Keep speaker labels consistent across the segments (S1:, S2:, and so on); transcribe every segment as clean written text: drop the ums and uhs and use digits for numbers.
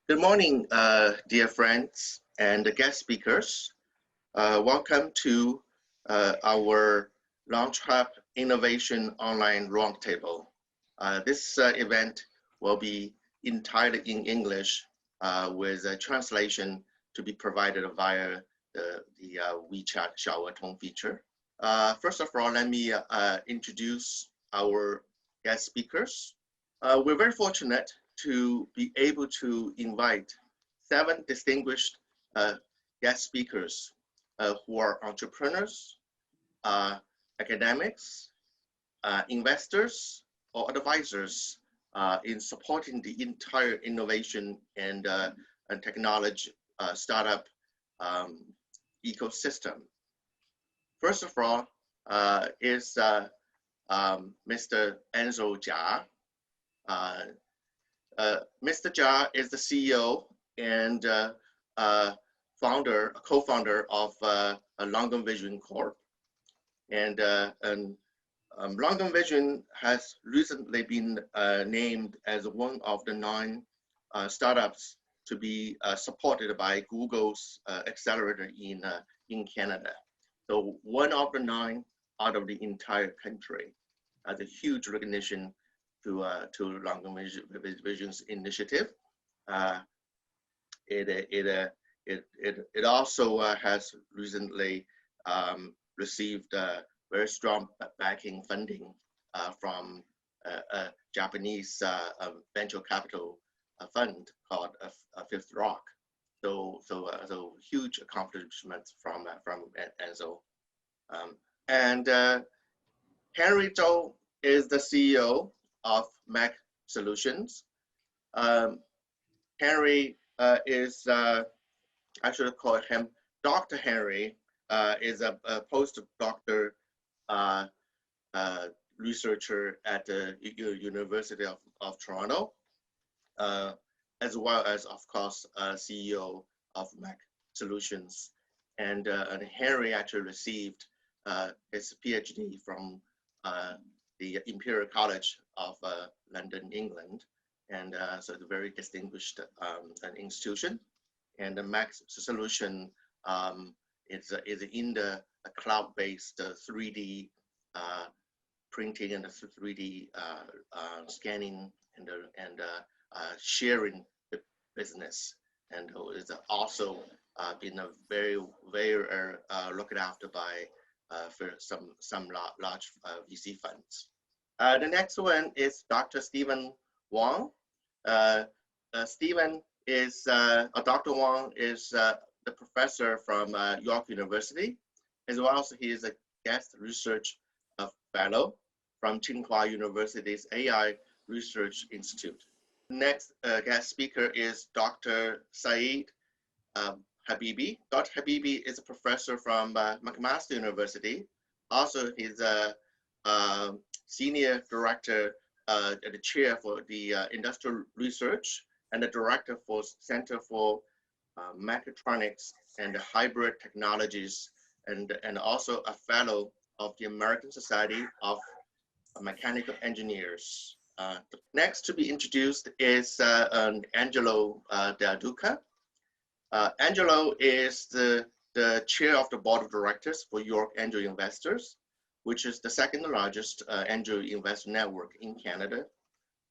S1: Good morning, dear friends and guest speakers. Welcome to our LaunchHub Innovation Online Roundtable. This event will be entirely in English with a translation to be provided via the WeChat 小额通 feature. First of all, let me introduce our guest speakers. We're very fortunate to be able to invite 7 distinguished guest speakers who are entrepreneurs, academics, investors, or advisors in supporting the entire innovation and technology startup ecosystem. First of all is Mr. Angel Jia. Mr. Zhao is the CEO and co-founder of Longan Vision Corp. And Longan Vision has recently been named as one of the 9 startups to be supported by Google's accelerator in Canada. So one of the 9 out of the entire country. As a huge recognition to Longan Vision's initiative. It also has recently received very strong backing funding from a Japanese venture capital fund called Fifth Rock. So huge accomplishments from Enzo. And Henry Zhou is the CEO of Mech Solutions. Henry is, I should call him Dr. Henry, is a postdoctor researcher at the University of Toronto, as well as, of course, CEO of Mech Solutions. And Henry actually received his PhD from the Imperial College of London, England, and so it's a very distinguished an institution. And the Mech Solution is in the cloud-based 3D printing and 3D scanning and sharing business, and it's also been a very looked after by for some large VC funds. The next one is Dr. Steven Wang. Steven is, Dr. Wang is the professor from York University, as well as he is a guest research fellow from Tsinghua University's AI Research Institute. Next guest speaker is Dr. Saeid Habibi. Dr. Habibi is a professor from McMaster University. Also, he's a senior director at the chair for the industrial research and the director for Center for Mechatronics and Hybrid Technologies, and also a fellow of the American Society of Mechanical Engineers. Next to be introduced is Angelo Del Duca. Angelo is the chair of the board of directors for York Angel Investors, which is the second largest angel investor network in Canada,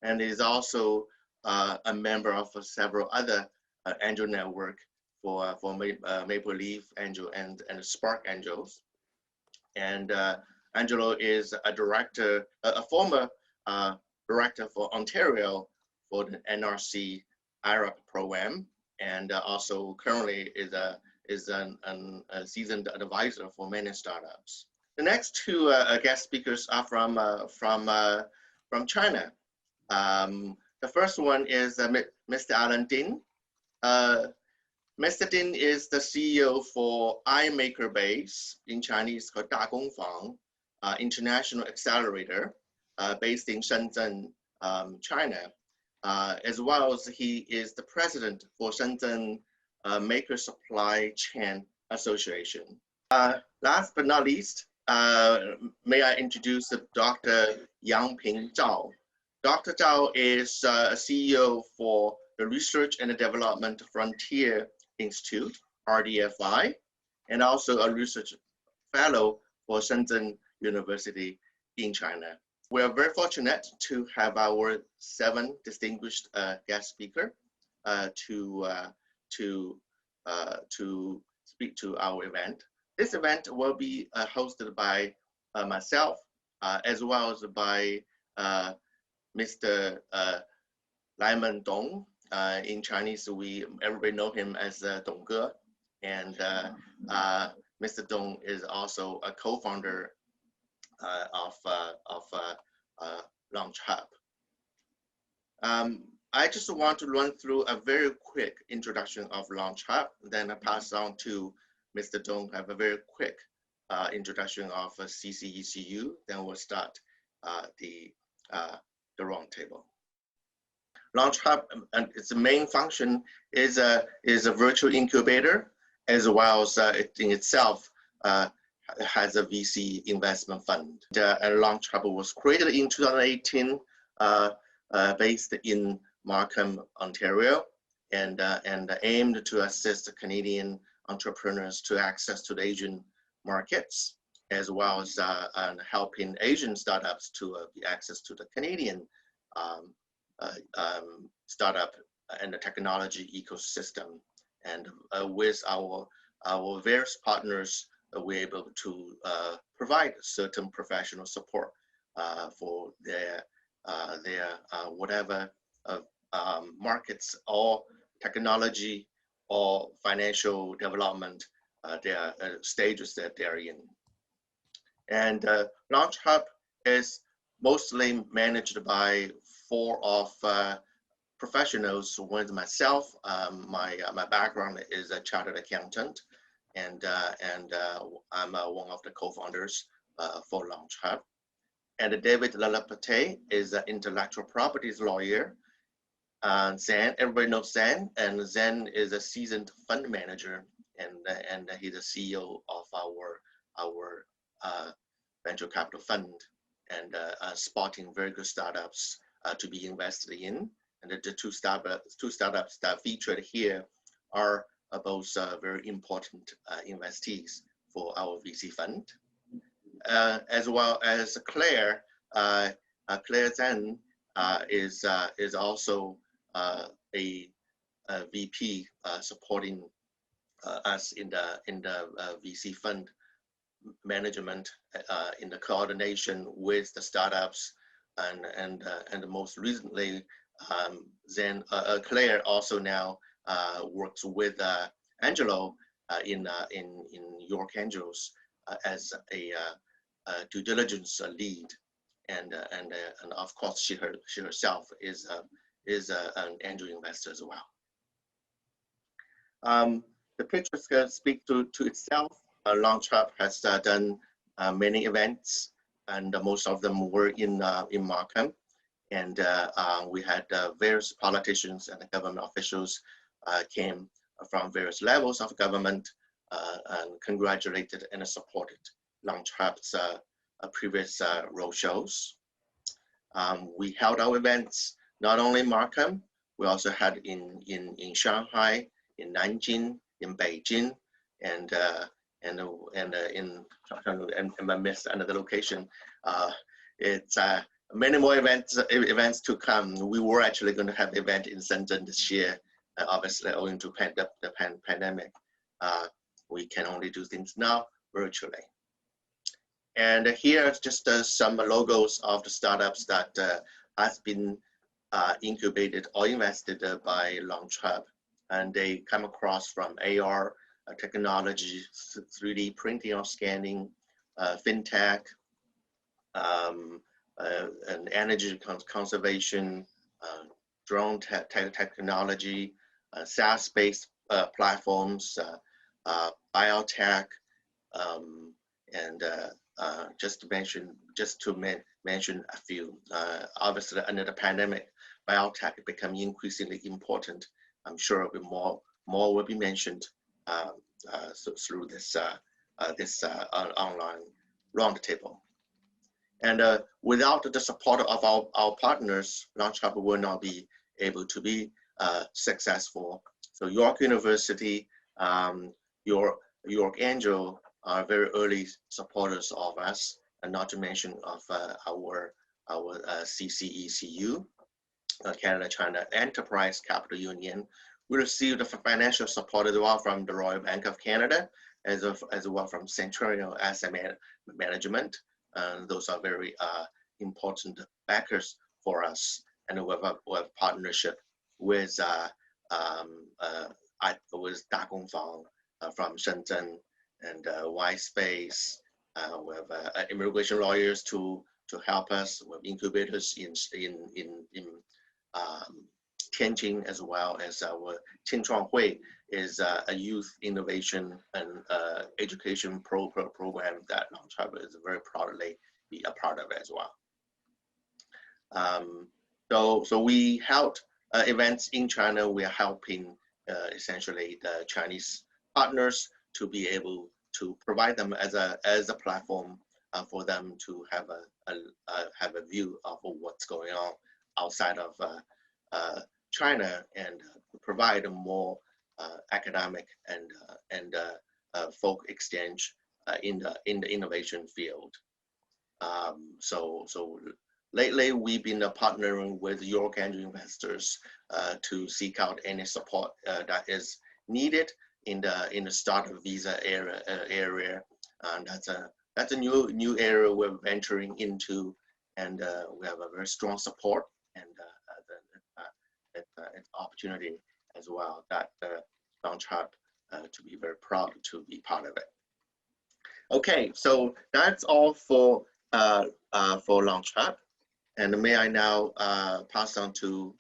S1: and is also a member of several other angel network for Maple Leaf Angel and Spark Angels. And Angelo is a director, a former director for Ontario for the NRC IRAP program, and also currently is a seasoned advisor for many startups. The next 2 guest speakers are from China. The first one is Mr. Allen Ding. Mr. Ding is the CEO for iMaker Base, in Chinese called Da Gongfang International Accelerator, based in Shenzhen, China, as well as he is the president for Shenzhen Maker Supply Chain Association. Last but not least, may I introduce Dr. Yangping Zhao. Dr. Zhao is a CEO for the Research and Development Frontier Institute, RDFI, and also a research fellow for Shenzhen University in China. We are very fortunate to have our 7 distinguished guest speakers to speak to our event. This event will be hosted by myself, as well as by Mr. Lyman Dong. In Chinese, everybody know him as Dong Ge, and Mr. Dong is also a co-founder of LaunchHub. I just want to run through a very quick introduction of LaunchHub, then I pass on to Mr. Dong, have a very quick introduction of CCECU, then we'll start the roundtable. LaunchHub and its main function is a virtual incubator, as well as it in itself has a VC investment fund. And LaunchHub was created in 2018, based in Markham, Ontario, and aimed to assist Canadian entrepreneurs to access to the Asian markets, as well as helping Asian startups to access to the Canadian startup and the technology ecosystem. And with our various partners, we're able to provide certain professional support for their whatever markets or technology or financial development their stages that they're in. And LaunchHub is mostly managed by 4 of professionals. One is myself. My background is a chartered accountant, and I'm one of the co-founders for LaunchHub. And David Lalapate is an intellectual properties lawyer. Zen, everybody knows Zen, and Zen is a seasoned fund manager, and he's the CEO of our venture capital fund, and spotting very good startups to be invested in. And the 2 startups that featured here are both very important investees for our VC fund. As well as Claire Zen is also a VP supporting us in the VC fund management, in the coordination with the startups, and most recently, Claire also now works with Angelo in York Angels as a due diligence lead, and of course she herself is an angel investor as well. The pictures can speak to itself. LaunchHub has done many events, and most of them were in Markham, and we had various politicians and government officials came from various levels of government and congratulated and supported LaunchHub's previous roadshows. We held our events not only in Markham, we also had in Shanghai, in Nanjing, in Beijing, and I missed another location. It's many more events to come. We were actually going to have an event in Shenzhen this year, obviously owing to the pandemic. We can only do things now virtually. And here are just some logos of the startups that has been incubated or invested by LaunchHub, and they come across from AR technology, 3D printing or scanning, fintech, and energy conservation, drone technology, SaaS-based platforms, biotech, and just to mention a few. Obviously, under the pandemic, biotech become increasingly important. I'm sure more will be mentioned through this online roundtable. And without the support of our partners, LaunchHub will not be able to be successful. So York University, York Angel are very early supporters of us, and not to mention of our CCECU, Canada-China Enterprise Capital Union. We received financial support as well from the Royal Bank of Canada, as well from Centennial Asset Management. Those are very important backers for us. And we have partnership with Da Gongfang from Shenzhen, and Y-Space. We have immigration lawyers to help us with incubators in Tianjin, as well as our Qingchuanghui is a youth innovation and education program that LaunchHub is very proudly be a part of as well. So we held events in China. We are helping essentially the Chinese partners to be able to provide them as a platform for them to have a view of what's going on outside of China, and provide a more academic and folk exchange in the innovation field. So lately we've been partnering with York Angel Investors to seek out any support that is needed in the startup visa area, and that's a new area we're venturing into, and we have a very strong support and an opportunity as well that LaunchHub to be very proud to be part of it. Okay, so that's all for LaunchHub, and may I now pass on to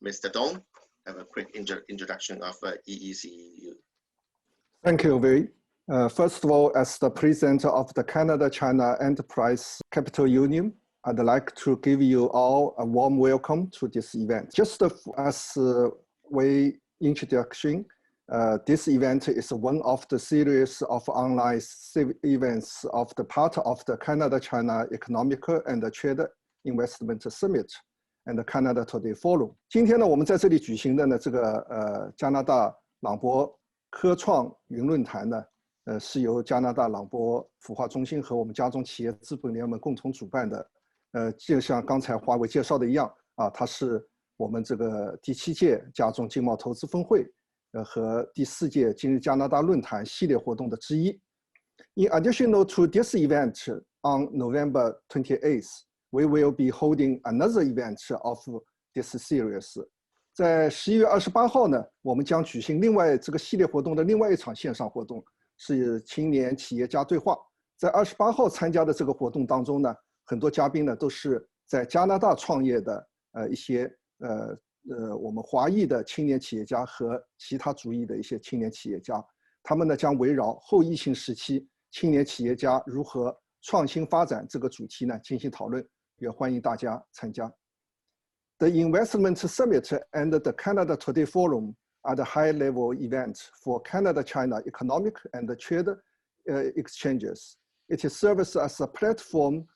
S1: Mr. Dong. Have a quick introduction of EECU.
S2: Thank you, Wei. First of all, as the president of the Canada-China Enterprise Capital Union, I'd like to give you all a warm welcome to this event. Just as Wei introduction, this event is one of the series of online events of the part of the Canada-China Economic and Trade Investment Summit and the Canada Today Forum. 今天呢，我们在这里举行的呢，这个加拿大朗博科创云论坛呢，是由加拿大朗博孵化中心和我们加中企业资本联盟共同主办的。就像刚才华为介绍的一样啊，它是我们这个第7届加中经贸投资峰会和第4届今日加拿大论坛系列活动的之一。In addition to this event, on November 28th, we will be holding another event of this series. 在11月28号呢，我们将举行另外这个系列活动的另外一场线上活动，是青年企业家对话。在28号参加的这个活动当中呢，很多嘉宾呢都是在加拿大创业的一些我们华裔的青年企业家和其他族裔的一些青年企业家，他们呢将围绕后疫情时期青年企业家如何创新发展这个主题呢进行讨论，也欢迎大家参加。The Investment Summit and the Canada Today Forum are the high-level events for Canada-China economic and trade exchanges. It serves as a platform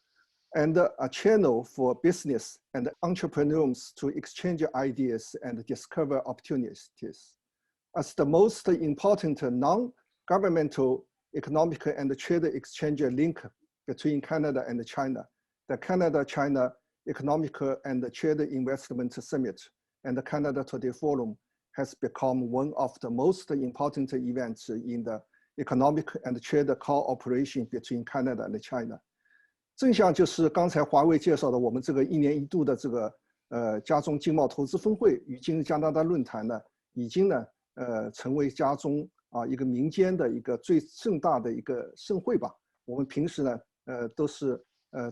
S2: and a channel for business and entrepreneurs to exchange ideas and discover opportunities. As the most important non-governmental economic and trade exchange link between Canada and China, the Canada-China Economic and Trade Investment Summit and the Canada Today Forum has become one of the most important events in the economic and trade cooperation between Canada and China. 正像就是刚才华为介绍的，我们这个1年1度的这个加中经贸投资峰会与今日加拿大论坛呢，已经呢成为加中一个民间的一个最盛大的一个盛会吧。我们平时呢都是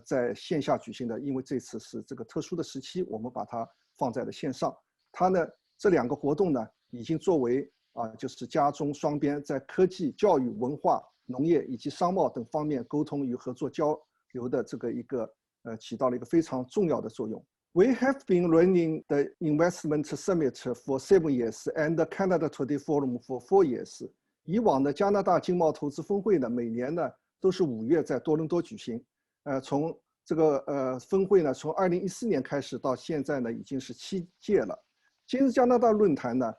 S2: 在线下举行的，因为这次是这个特殊的时期，我们把它放在了线上。它呢这2个活动呢，已经作为就是加中双边在科技、教育、文化、农业以及商贸等方面沟通与合作交流的这个一个起到了一个非常重要的作用。We have been running the Investment Summit for 7 years and the Canada Today Forum for 4 years. 以往的加拿大经贸投资峰会呢，每年呢都是5月在多伦多举行。从这个峰会呢，从2014年开始到现在呢，已经是7届了。今日加拿大论坛呢，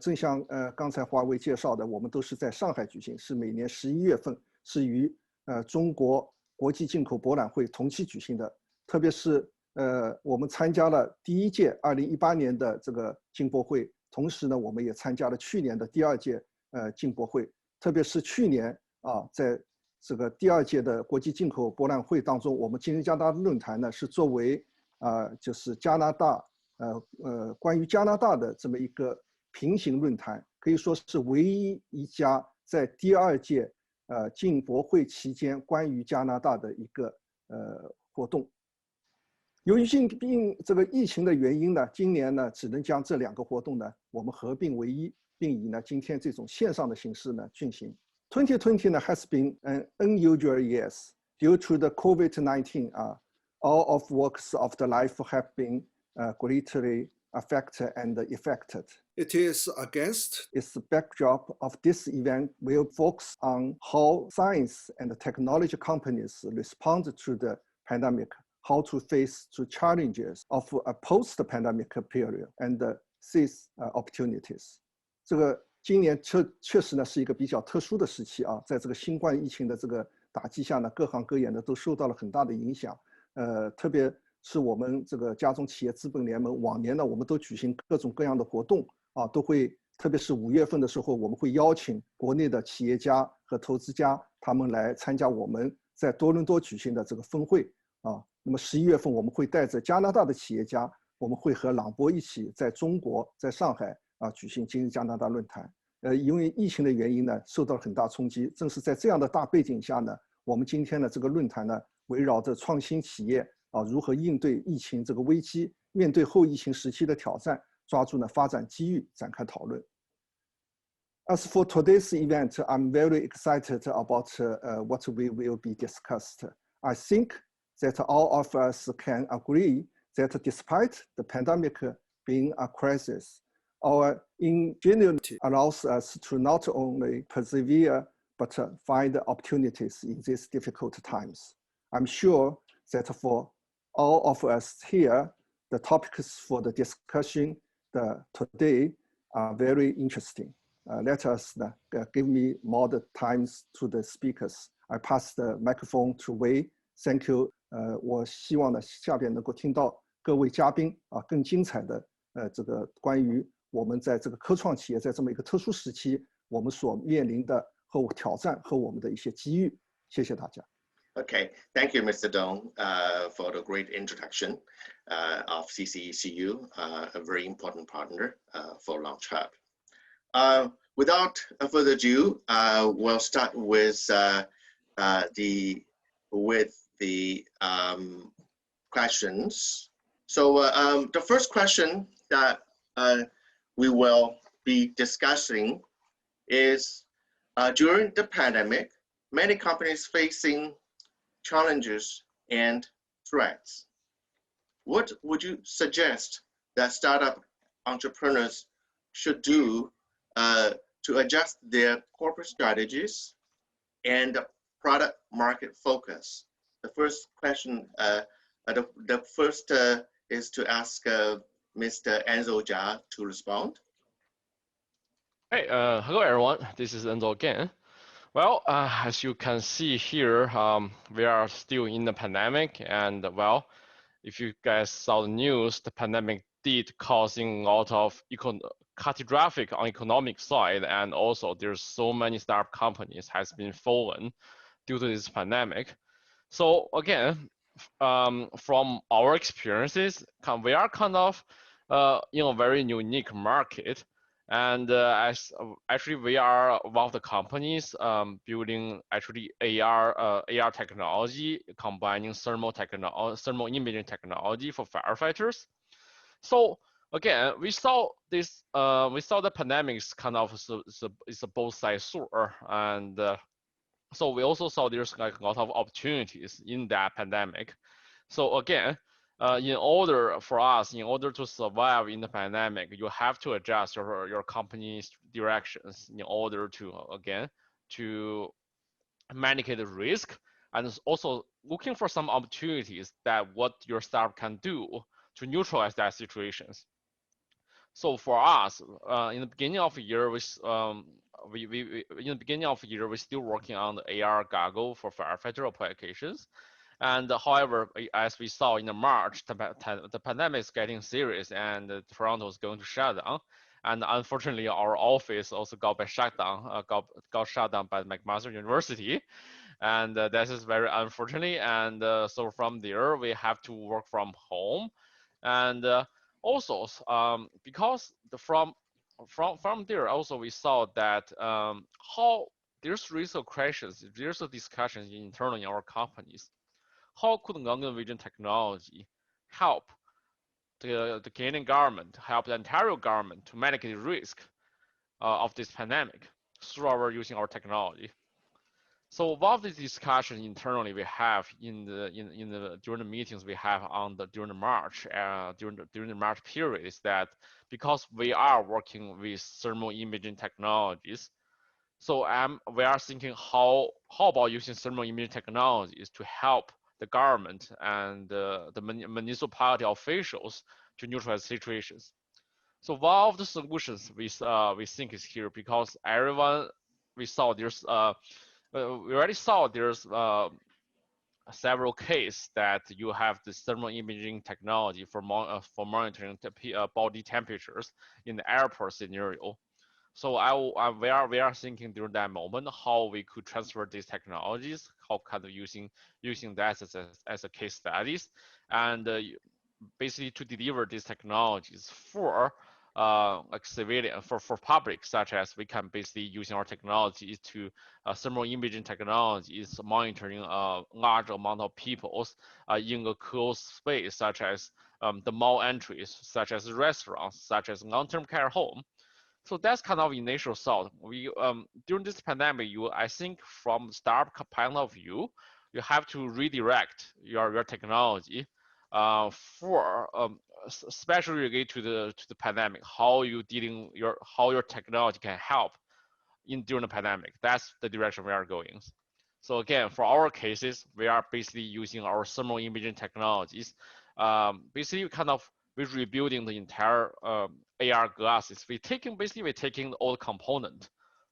S2: 正像刚才华为介绍的，我们都是在上海举行，是每年11月份，是与中国国际进口博览会同期举行的。特别是我们参加了第1届2018年的这个进博会，同时呢，我们也参加了去年的第2届进博会。特别是去年啊，在这个第2届的国际进口博览会当中，我们今日加拿大论坛呢是作为就是加拿大关于加拿大的这么一个平行论坛，可以说是唯一一家在第2届进博会期间关于加拿大的一个活动。由于这个疫情的原因呢，今年呢只能将这2个活动呢我们合并为一，并以呢今天这种线上的形式呢进行。2020 呢 has been an unusual year due to the COVID-19. All of walks of the life have been greatly affected and affected. It is against its backdrop of this event will focus on how science and technology companies respond to the pandemic, how to face the challenges of a post-pandemic period and seize opportunities. 这个今年确实呢是一个比较特殊的时期啊，在这个新冠疫情的这个打击下呢，各行各业呢都受到了很大的影响。特别是我们这个加中企业资本联盟，往年呢我们都举行各种各样的活动啊，都会，特别是5月份的时候，我们会邀请国内的企业家和投资家他们来参加我们在多伦多举行的这个峰会啊。那么11月份我们会带着加拿大的企业家，我们会和朗博一起在中国，在上海举行今日加拿大论坛。因为疫情的原因呢，受到了很大冲击。正是在这样的大背景下呢，我们今天的这个论坛呢，围绕着创新企业如何应对疫情这个危机，面对后疫情时期的挑战，抓住呢发展机遇展开讨论。As for today's event, I'm very excited about what we will be discussed. I think that all of us can agree that despite the pandemic being a crisis, our ingenuity allows us to not only persevere, but find opportunities in these difficult times. I'm sure that for all of us here, the topics for the discussion today are very interesting. Let us give me more the times to the speakers. I pass the microphone to Wei. Thank you. 我希望呢下边能够听到各位嘉宾更精彩的这个关于我们在这个科创企业在这么一个特殊时期我们所面临的和挑战和我们的一些机遇。谢谢大家。
S1: Okay, thank you, Mr. Dong, for the great introduction of CCECU, a very important partner for LaunchHub. Without further ado, we'll start with the questions. So the first question that we will be discussing is during the pandemic, many companies facing challenges and threats. What would you suggest that startup entrepreneurs should do to adjust their corporate strategies and product market focus? The first question, the first is to ask Mr. Enzo Jia to respond.
S3: Hey, hello everyone. This is Enzo again. Well, as you can see here, we are still in the pandemic, and well, if you guys saw the news, the pandemic did causing a lot of catastrophic on economic side, and also there's so many startup companies has been fallen due to this pandemic. So again, from our experiences, we are kind of in a very unique market. And as actually we are one of the companies building actually AR technology, combining thermal imaging technology for firefighters. So again, we saw this the pandemics kind of is a both sides sword, and so we also saw there's like a lot of opportunities in that pandemic. So again, in order to survive in the pandemic, you have to adjust your company's directions in order to, again, to mitigate the risk, and also looking for some opportunities that what your startup can do to neutralize that situations. So for us, in the beginning of the year, we still working on the AR goggle for firefighter applications. And however, as we saw in March, the pandemic is getting serious and Toronto is going to shut down. And unfortunately, our office also got shut down by McMaster University. And that is very unfortunate. And so from there, we have to work from home. And also, because from there, also we saw that how there's real questions, there's a discussion internally in our companies. How could Longan vision technology help the Canadian government, help the Ontario government to mitigate the risk of this pandemic through using our technology? So one of the discussions internally we have during the meetings we have during the March period is that because we are working with thermal imaging technologies, so we are thinking how about using thermal imaging technologies to help the government and the municipality officials to neutralize situations. So one of the solutions we think is here, because we already saw there's several cases that you have the thermal imaging technology for monitoring body temperatures in the airport scenario. So we are thinking during that moment how we could transfer these technologies, how kind of using that as a case studies, and basically to deliver these technologies for like civilian, for public, such as we can basically using our technology to thermal imaging technologies monitoring a large amount of people in a closed space, such as the mall entries, such as restaurants, such as long-term care home. So that's kind of initial thought. We during this pandemic, I think from startup point of view, you have to redirect your technology for especially related to the pandemic, how your technology can help during the pandemic. That's the direction we are going. So again, for our cases, we are basically using our thermal imaging technologies. Basically, we're rebuilding the entire AR glasses. We're taking all the component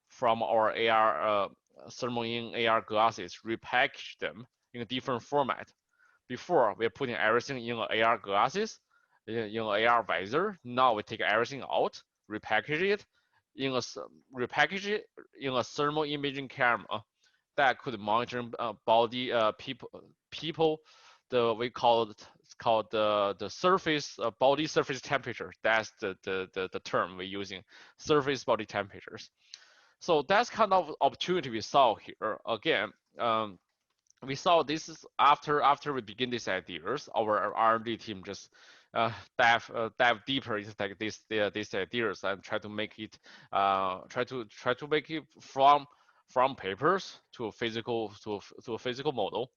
S3: from our AR thermal AR glasses, repackage them in a different format. Before, we're putting everything in AR glasses, in AR visor. Now we take everything out, repackage it in a thermal imaging camera that could monitor body people. We call it the surface body surface temperature. That's the term we're using, surface body temperatures. So that's kind of opportunity we saw here. Again, we saw this is after we begin these ideas, our R&D team just dive deeper into like these ideas and try to make it from papers to a physical model.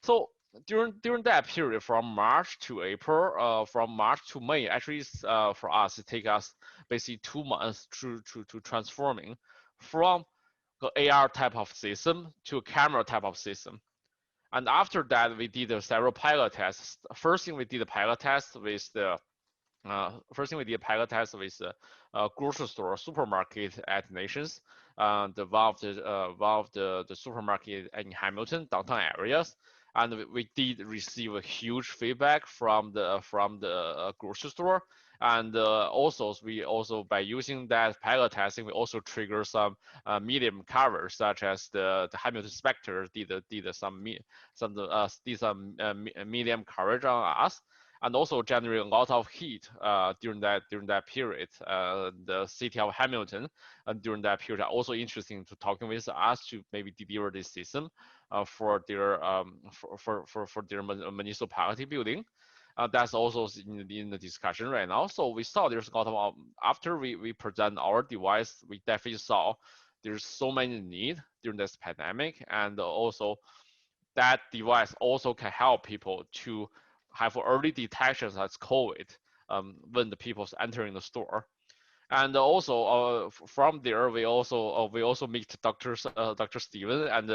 S3: So during that period, from March to April, from March to May, actually for us it take us basically 2 months to transforming from the AR type of system to a camera type of system. And after that, we did several pilot tests. First thing we did a pilot test with the grocery store, supermarket at Nations, one of the supermarket in Hamilton downtown areas, and we did receive a huge feedback from the grocery store. And also by using that pilot testing, we also trigger some medium coverage, such as the Hamilton Spectre did some medium coverage on us, and also generate a lot of heat during that period. The city of Hamilton during that period are also interesting to talking with us to maybe deliver this system for their municipality building. That's also in the discussion right now. So we saw there's a lot of, after we present our device, we definitely saw there's so many need during this pandemic, and also that device also can help people to have early detections as COVID when the people's entering the store. And also from there, we also meet Dr. Steven and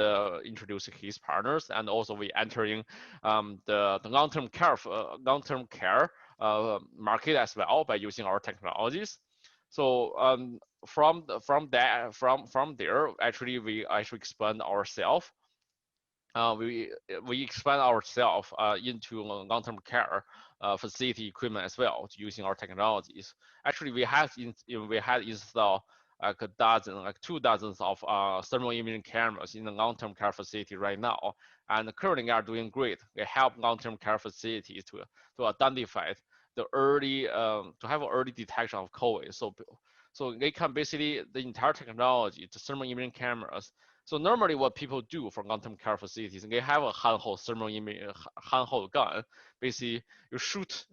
S3: introduce his partners, and also we entering the long-term care market as well by using our technologies. So from there, actually we expand ourselves. We expand ourselves into long-term care facility equipment as well, using our technologies. Actually, we had installed like 2 dozens of thermal imaging cameras in the long-term care facility right now, and currently are doing great. They help long-term care facilities to identify the early to have an early detection of COVID. So they can basically the entire technology, the thermal imaging cameras. So normally what people do for long-term care facilities, they have a handheld thermal imaging handheld gun. Basically, you shoot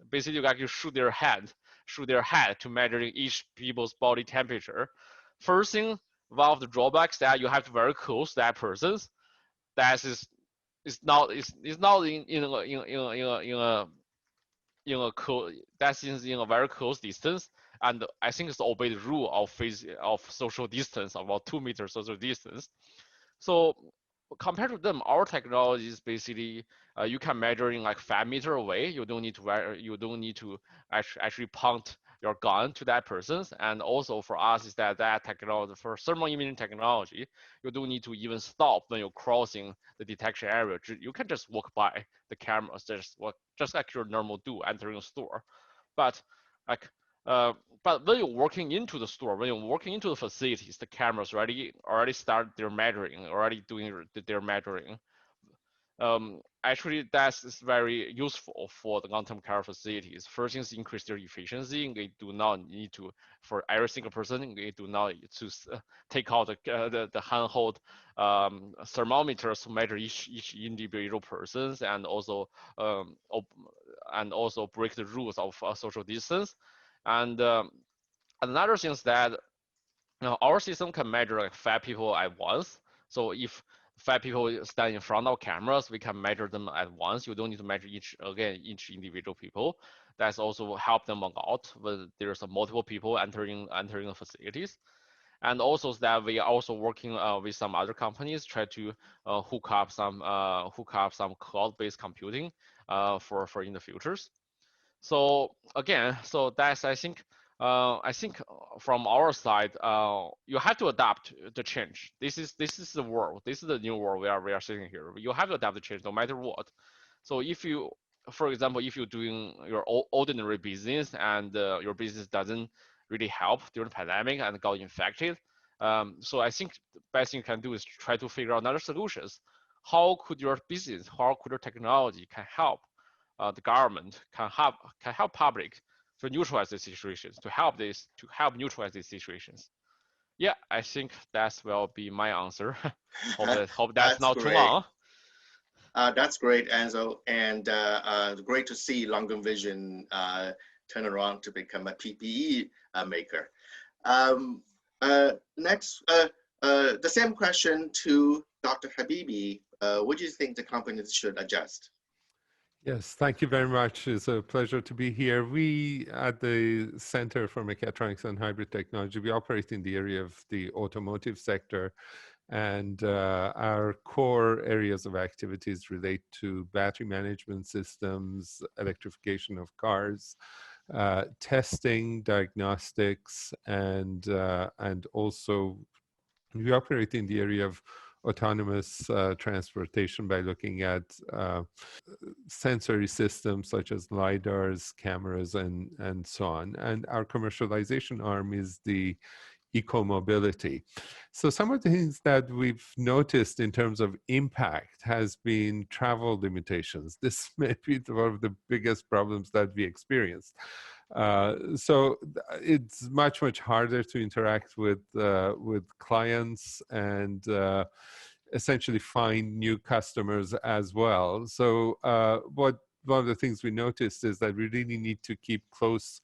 S3: their head to measure each people's body temperature. First thing, one of the drawbacks that you have to very close to that person. That is not that's in a very close distance, and I think it's obey the rule of social distance, about 2 meters social distance. So compared to them, our technology is basically you can measure in like 5 meters away. You don't need to actually point your gun to that person. And also for us is that technology, for thermal imaging technology, you don't need to even stop when you're crossing the detection area. You can just walk by the cameras, just like your normal do entering a store. But when you're walking into the store, when you're walking into the facilities, the cameras already start their measuring, already doing their measuring. Actually, that's very useful for the long-term care facilities. First thing is increase their efficiency. They do not need to, for every single person, they do not to take out the handheld thermometers to measure each individual persons, and also break the rules of social distance. And another thing is that our system can measure like 5 people at once. So if 5 people stand in front of cameras, we can measure them at once. You don't need to measure each individual people. That's also help them out when there's multiple people entering the facilities. And also that we are also working with some other companies, try to hook up some cloud-based computing for in the futures. So again, so that's I think from our side, you have to adapt the change. This is the world. This is the new world we are sitting here. You have to adapt the change no matter what. So if you, for example, if you're doing your ordinary business and your business doesn't really help during the pandemic and got infected, so I think the best thing you can do is try to figure out other solutions. How could your business, how could your technology can help the government, can help public to neutralize these situations, to help neutralize these situations. Yeah, I think that will be my answer. hope that's not too long.
S1: That's great, Enzo, and great to see Longan Vision turn around to become a PPE maker. Next, the same question to Dr. Habibi. What do you think the companies should adjust?
S4: Yes, thank you very much. It's a pleasure to be here. We at the Center for Mechatronics and Hybrid Technology, we operate in the area of the automotive sector, and our core areas of activities relate to battery management systems, electrification of cars, testing, diagnostics, and also we operate in the area of autonomous transportation by looking at sensory systems such as LiDARs, cameras, and so on. And our commercialization arm is the eco-mobility. So some of the things that we've noticed in terms of impact has been travel limitations. This may be one of the biggest problems that we experienced. So it's much harder to interact with clients and essentially find new customers as well. So one of the things we noticed is that we really need to keep close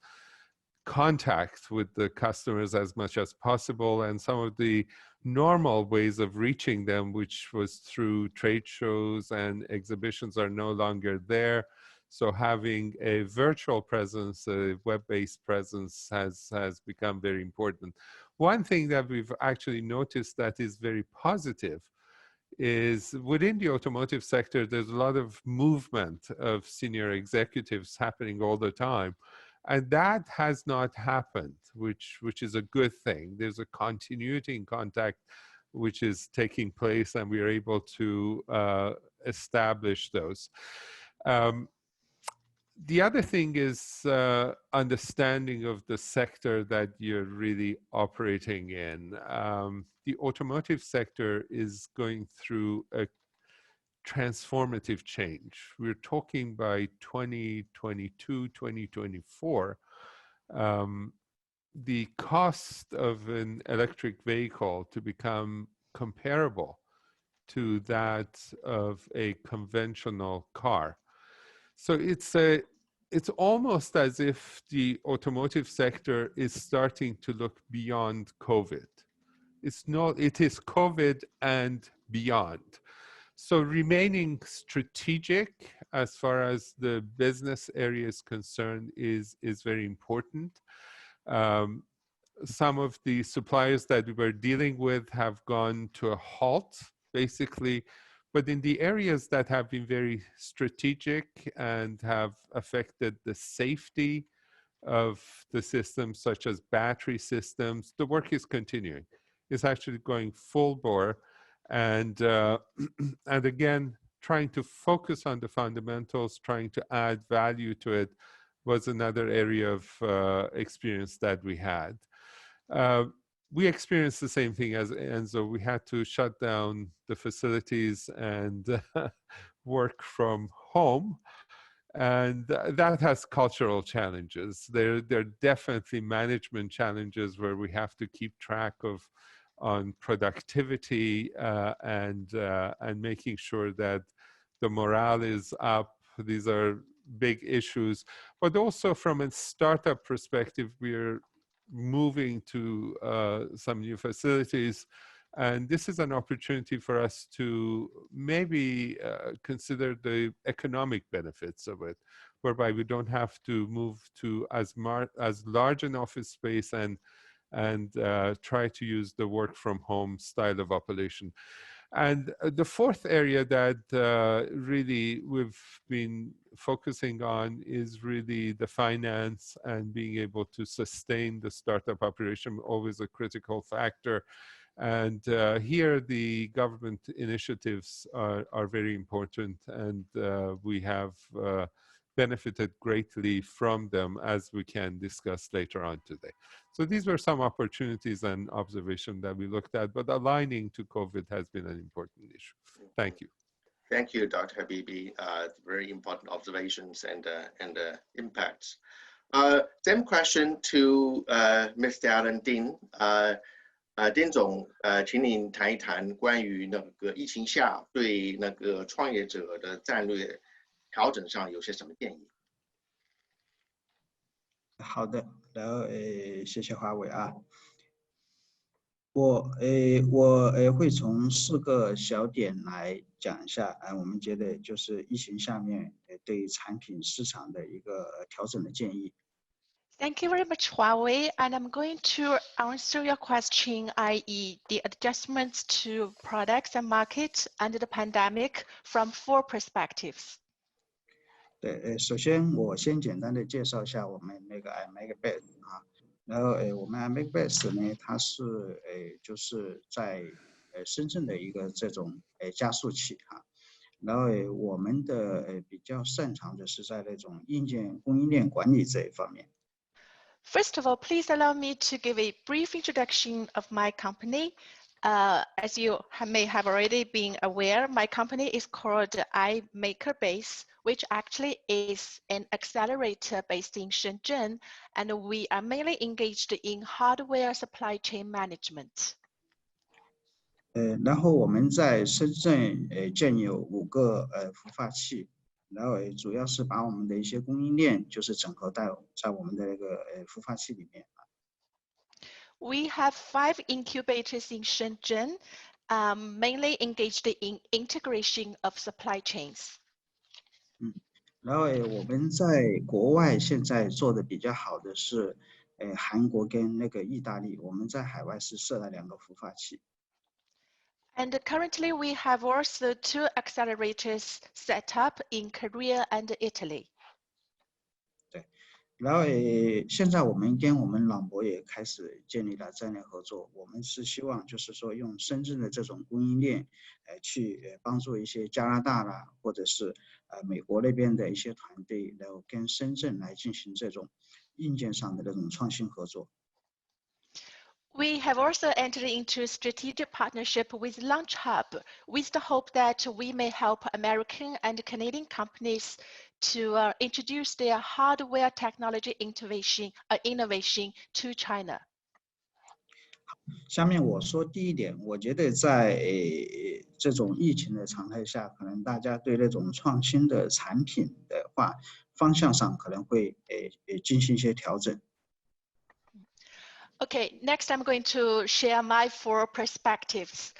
S4: contact with the customers as much as possible, and some of the normal ways of reaching them, which was through trade shows and exhibitions, are no longer there. So having a virtual presence, a web-based presence has become very important. One thing that we've actually noticed that is very positive is within the automotive sector, there's a lot of movement of senior executives happening all the time. And that has not happened, which is a good thing. There's a continuity in contact which is taking place, and we are able to establish those. The other thing is understanding of the sector that you're really operating in. The automotive sector is going through a transformative change. We're talking by 2022, 2024, the cost of an electric vehicle to become comparable to that of a conventional car. So it's almost as if the automotive sector is starting to look beyond COVID. It is COVID and beyond. So remaining strategic as far as the business area is concerned is very important. Some of the suppliers that we were dealing with have gone to a halt, basically. But in the areas that have been very strategic and have affected the safety of the systems, such as battery systems, the work is continuing. It's actually going full bore. And again, trying to focus on the fundamentals, trying to add value to it was another area of experience that we had. We experienced the same thing as Enzo. We had to shut down the facilities and work from home. And that has cultural challenges. There are definitely management challenges where we have to keep track of on productivity and making sure that the morale is up. These are big issues. But also from a startup perspective, we're moving to some new facilities. And this is an opportunity for us to maybe consider the economic benefits of it, whereby we don't have to move to as large an office space and try to use the work from home style of operation. And the fourth area that really we've been focusing on is really the finance and being able to sustain the startup operation, always a critical factor. And here the government initiatives are very important, and we have benefited greatly from them, as we can discuss later on today. So these were some opportunities and observations that we looked at, but aligning to COVID has been an important issue. Thank you.
S1: Thank you, Dr. Habibi. Very important observations and impacts. Same question to Mr. Allen Ding. 丁总，请您谈一谈关于那个疫情下对那个创业者的战略调整上有些什么建议？
S5: 好的，然后谢谢华为啊。我会从4个小点来讲一下，我们觉得就是疫情下面对产品市场的一个调整的建议。
S6: Thank you very much, Huawei. And I'm going to answer your question, i.e. the adjustments to products and markets under the pandemic from 4 perspectives.
S5: 对，首先我先简单的介绍一下我们那个 Mech 啊，然后我们 Mech 呢，它是就是在深圳的一个这种加速器啊，然后我们的比较擅长的是在那种硬件供应链管理这一方面。
S6: First of all, please allow me to give a brief introduction of my company. As you may have already been aware, my company is called iMakerBase, which actually is an accelerator based in Shenzhen, and we are mainly engaged in hardware supply chain management.
S5: 然后我们在深圳建有5个孵化器。然后主要是把我们的一些供应链就是整合在我们的那个孵化器里面。
S6: We have 5 incubators in Shenzhen, mainly engaged in integration of supply chains.
S5: 然后我们在国外现在做的比较好的是韩国跟那个意大利，我们在海外是设了2个孵化器。
S6: And currently, we have also 2 accelerators set up in Korea and Italy.
S5: 然后现在我们跟我们朗博也开始建立了战略合作。我们是希望就是说用深圳的这种供应链，去帮助一些加拿大啦，或者是美国那边的一些团队，然后跟深圳来进行这种硬件上的这种创新合作。
S6: We have also entered into strategic partnership with LaunchHub, with the hope that we may help American and Canadian companies to introduce their hardware technology innovation to China.
S5: 下面我说第一点，我觉得在这种疫情的常态下，可能大家对那种创新的产品的话，方向上可能会进行一些调整。
S6: Okay, next I'm going to share my 4 perspectives.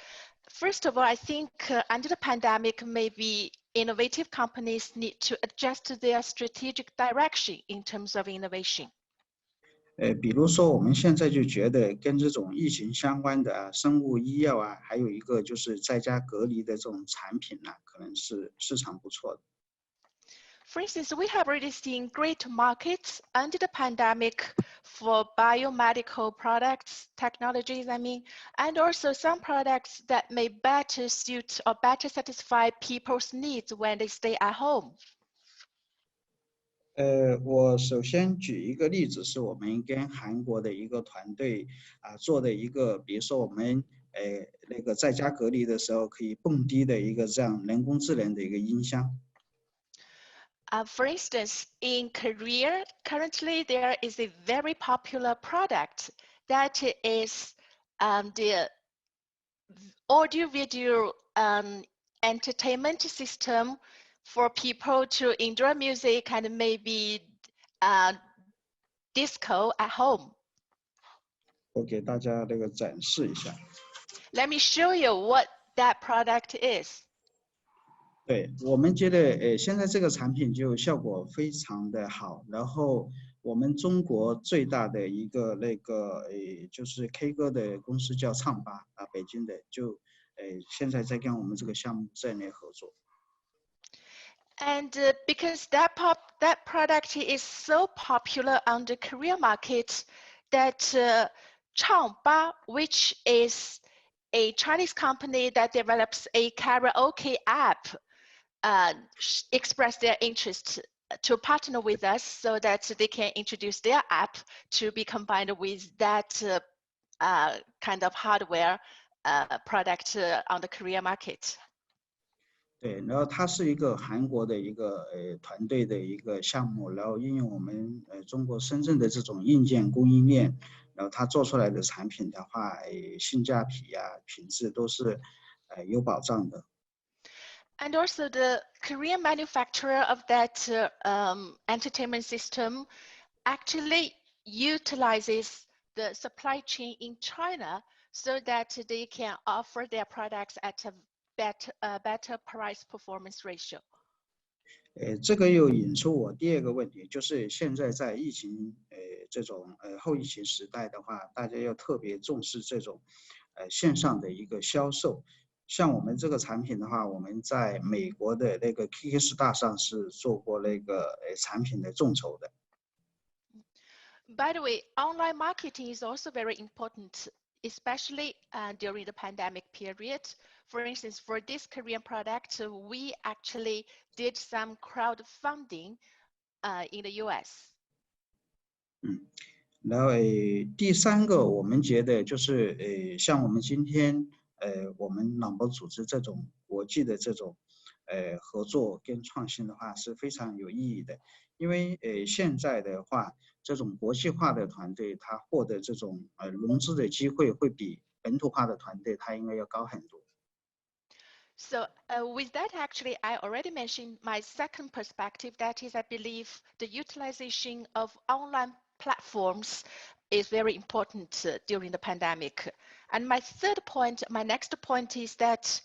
S6: First of all, I think under the pandemic, maybe innovative companies need to adjust their strategic direction in terms of innovation.
S5: 比如说我们现在就觉得跟这种疫情相关的生物医药啊，还有一个就是在家隔离的这种产品呢，可能是市场不错的。
S6: For instance, we have already seen great markets under the pandemic for biomedical products, technologies, and also some products that may better suit or better satisfy people's needs when they stay at home.
S5: 我首先举一个例子，是我们跟韩国的一个团队做的一个，比如说我们那个在家隔离的时候可以蹦迪的一个这样人工智能的一个音箱。
S6: For instance, in Korea, currently there is a very popular product that is the audio-video entertainment system for people to enjoy music and maybe disco at home.
S5: 我给大家这个展示一下。
S6: Let me show you what that product is.
S5: 对，我们觉得现在这个产品就效果非常的好，然后我们中国最大的一个那个就是 K 歌的公司叫唱吧北京的，就现在在跟我们这个项目战略合作。
S6: And because that product is so popular on the Korean market, that Changba, which is a Chinese company that develops a karaoke app, expressed their interest to partner with us so that they can introduce their app to be combined with that kind of hardware product on the Korean market.
S5: 对，然后它是一个韩国的一个团队的一个项目，然后应用我们中国深圳的这种硬件供应链，然后它做出来的产品的话，性价比品质都是有保障的。
S6: And also the Korean manufacturer of that entertainment system actually utilizes the supply chain in China so that they can offer their products at a better price performance ratio.
S5: 这个又引出我第二个问题，就是现在在疫情这种后疫情时代的话，大家要特别重视这种线上的一个销售。像我们这个产品的话，我们在美国的那个 Kickstarter 上是做过那个产品的众筹的。
S6: By the way, online marketing is also very important, especially during the pandemic period. For instance, for this Korean product, we actually did some crowdfunding in the US.
S5: 然后第三个，我们觉得就是像我们今天我们朗博组织这种国际的这种合作跟创新的话是非常有意义的，因为现在的话，这种国际化的团队，他获得这种融资的机会会比本土化的团队他应该要高很多。
S6: So with that, actually, I already mentioned my second perspective. That is, I believe the utilization of online platforms is very important during the pandemic. And my next point is that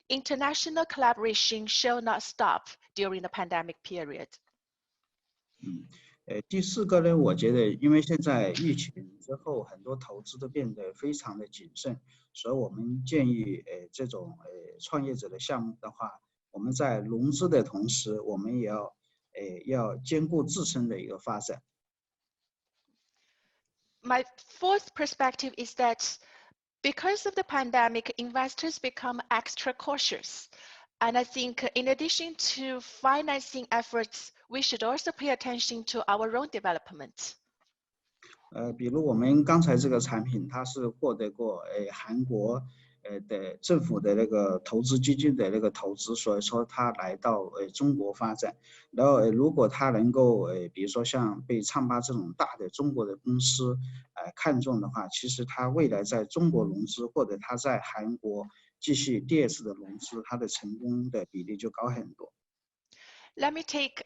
S6: international collaboration shall not stop during the pandemic period.
S5: 第四个呢，我觉得因为现在疫情之后，很多投资都变得非常的谨慎，所以我们建议这种创业者的项目的话，我们在融资的同时，我们也要兼顾自身的一个发展。
S6: My fourth perspective is that because of the pandemic, investors become extra cautious. And I think in addition to financing efforts, we should also pay attention to our own development.
S5: 比如我们刚才这个产品，它是获得过韩国的政府的那个投资基金的那个投资，所以说它来到中国发展。然后如果它能够比如说像被昌巴这种大的中国的公司看中的话，其实它未来在中国融资或者它在韩国继续第二次的融资，它的成功的比例就高很多。
S6: Let me take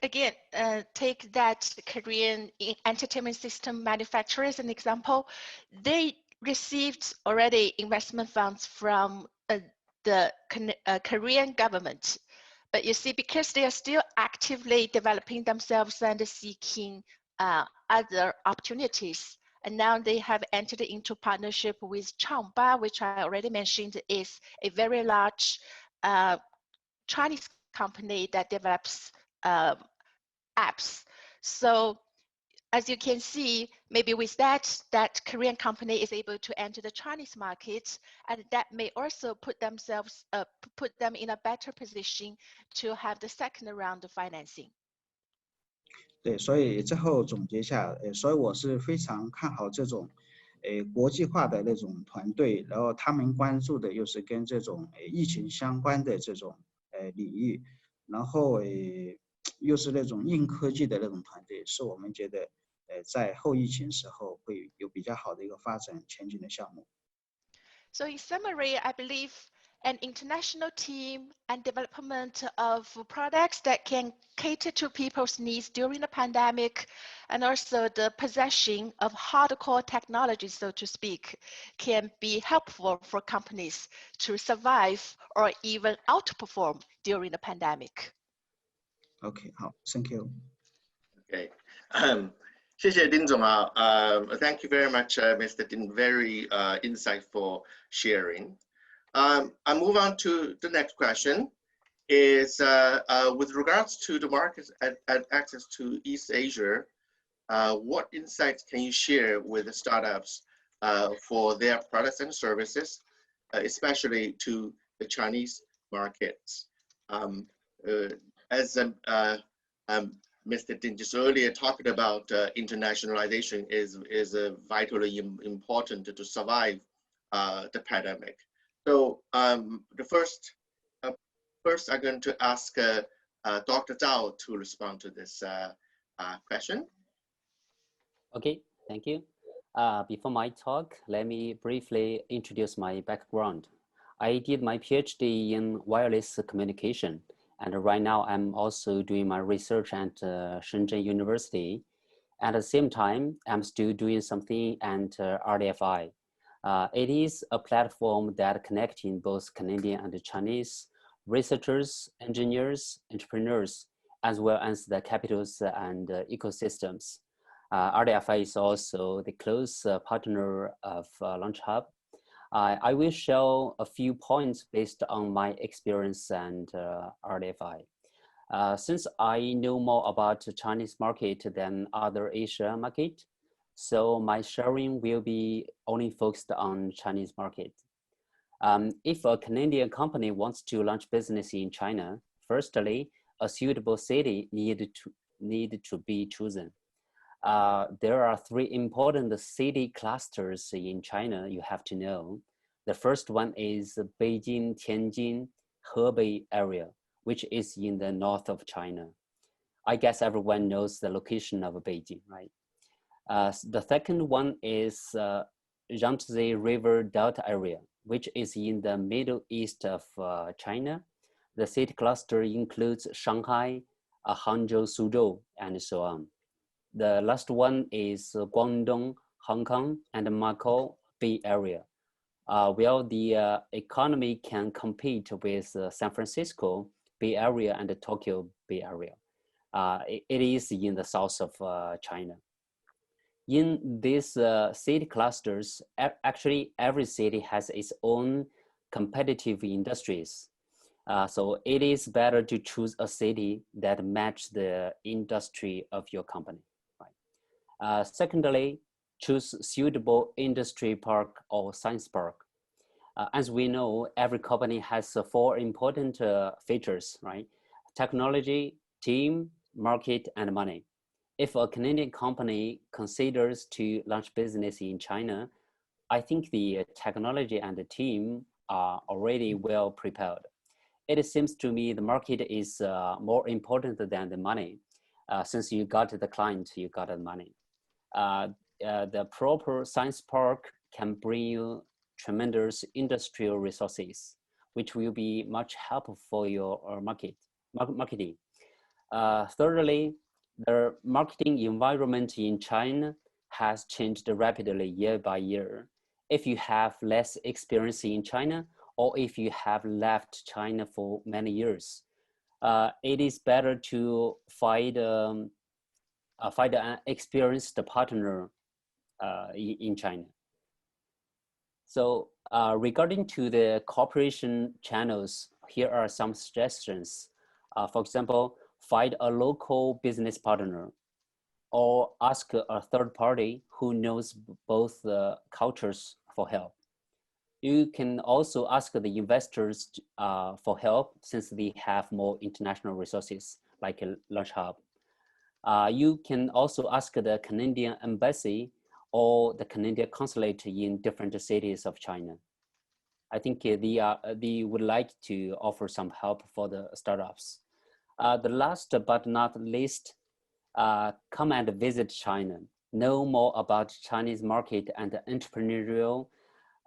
S6: that Korean entertainment system manufacturer as an example. They received already investment funds from the Korean government. But you see, because they are still actively developing themselves and seeking other opportunities, and now they have entered into partnership with Changba, which I already mentioned is a very large Chinese company that develops apps. So as you can see, maybe with that Korean company is able to enter the Chinese market, and that may also put them in a better position to have the second round of financing.
S5: 对，所以最后总结一下，所以我是非常看好这种国际化的那种团队，然后他们关注的又是跟这种疫情相关的这种领域，然后又是那种硬科技的那种团队，是我们觉得在后疫情时候会有比较好的一个发展前景的项目。
S6: So in summary, I believe an international team and development of products that can cater to people's needs during the pandemic, and also the possession of hardcore technology, so to speak, can be helpful for companies to survive or even outperform during the pandemic.
S5: OK， 好 ，Thank you。OK，
S1: 谢谢丁总啊，Thank you very much, Mr. Ding, very insightful sharing. I move on to the next question. Is with regards to the markets and access to East Asia, what insights can you share with the startups for their products and services, especially to the Chinese markets? As Mr. Ding just earlier talked about, internationalization is vitally important to survive the pandemic. So the first I'm going to ask Dr. Zhao to respond to this question.
S7: Okay, thank you. Before my talk, let me briefly introduce my background. I did my PhD in wireless communication, and right now I'm also doing my research at Shenzhen University. At the same time, I'm still doing something at RDFI. It is a platform that connecting both Canadian and Chinese researchers, engineers, entrepreneurs, as well as the capitals and ecosystems. RDFI is also the close partner of LaunchHub. I will share a few points based on my experience and RDFI. Since I know more about the Chinese market than other Asia market, so my sharing will be only focused on Chinese market. If a Canadian company wants to launch business in China, firstly, a suitable city need to be chosen. There are three important city clusters in China you have to know. The first one is Beijing, Tianjin, Hebei area, which is in the north of China. I guess everyone knows the location of Beijing, right? The second one is Yangtze River Delta area, which is in the middle east of China. The city cluster includes Shanghai, Hangzhou, Suzhou, and so on. The last one is Guangdong, Hong Kong, and Macau Bay area. Where the economy can compete with San Francisco Bay Area and Tokyo Bay Area. It is in the south of China. In these city clusters, actually every city has its own competitive industries. So it is better to choose a city that matches the industry of your company. Right? Secondly, choose suitable industry park or science park. As we know, every company has 4 important features, right? Technology, team, market, and money. If a Canadian company considers to launch business in China, I think the technology and the team are already well prepared. It seems to me the market is more important than the money. Since you got the client, you got the money. The proper science park can bring you tremendous industrial resources, which will be much helpful for your marketing. Thirdly, the marketing environment in China has changed rapidly year by year. If you have less experience in China, or if you have left China for many years, it is better to find an experienced partner in China. So regarding to the cooperation channels, here are some suggestions. For example, find a local business partner, or ask a third party who knows both cultures for help. You can also ask the investors for help, since they have more international resources like LaunchHub. You can also ask the Canadian embassy or the Canadian consulate in different cities of China. I think they would like to offer some help for the startups. The last but not least, come and visit China. Know more about Chinese market and the entrepreneurial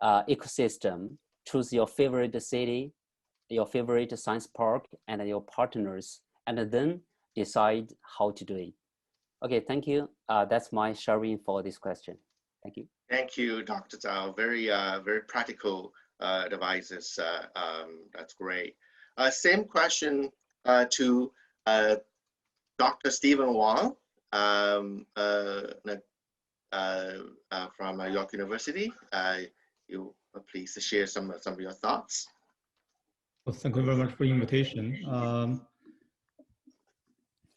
S7: ecosystem. Choose your favorite city, your favorite science park, and your partners, and then decide how to do it. Okay, thank you. That's my sharing for this question. Thank you.
S1: Thank you, Dr. Zhao. Very, very practical advices. That's great. Same question to Dr. Steven Wang from York University. You please share some of your thoughts.
S8: Well, thank you very much for the invitation.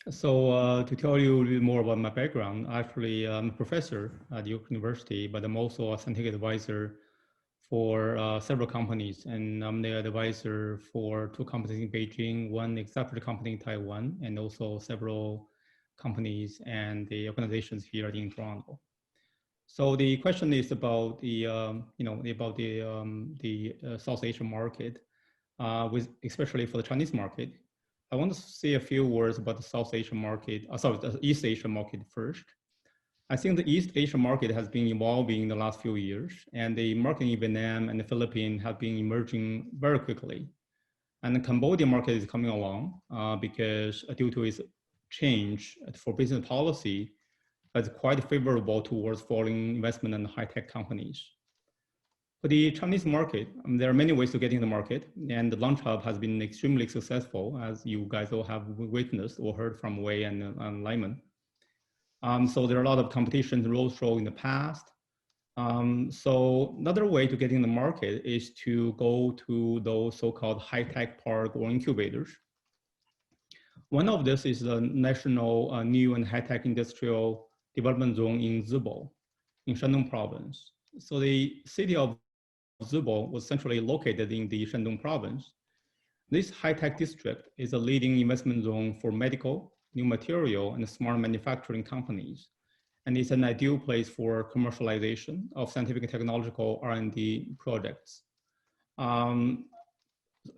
S8: So to tell you a little more about my background, actually I'm a professor at York University, but I'm also a scientific advisor for several companies, and I'm the advisor for 2 companies in Beijing, 1 established company in Taiwan, and also several companies and the organizations here in Toronto. So the question is about the South Asian market, especially for the Chinese market. I want to say a few words about the South Asian market, the East Asian market first. I think the East Asian market has been evolving in the last few years, and the market in Vietnam and the Philippines have been emerging very quickly. And the Cambodia market is coming along because due to its change for business policy, that's quite favorable towards foreign investment and high-tech companies. For the Chinese market, there are many ways to get in the market, and the LaunchHub has been extremely successful, as you guys all have witnessed or heard from Wei and Lyman. So there are a lot of competitions roadshow in the past. So another way to get in the market is to go to those so-called high-tech park or incubators. One of this is the National New and High-Tech Industrial Development Zone in Zhou, in Shandong province. So the city of Zhou was centrally located in the Shandong province. This high-tech district is a leading investment zone for medical, new material, and smart manufacturing companies. And it's an ideal place for commercialization of scientific and technological R&D projects. I'm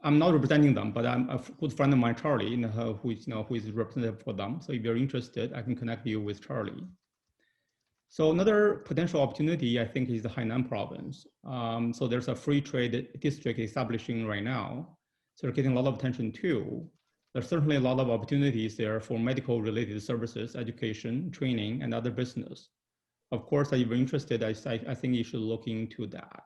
S8: not representing them, but I'm a good friend of mine, Charlie, who is representative for them. So if you're interested, I can connect you with Charlie. So another potential opportunity, I think, is the Hainan province. So there's a free trade district establishing right now. So they're getting a lot of attention too. There's certainly a lot of opportunities there for medical related services, education, training, and other business. Of course, if you're interested, I think you should look into that.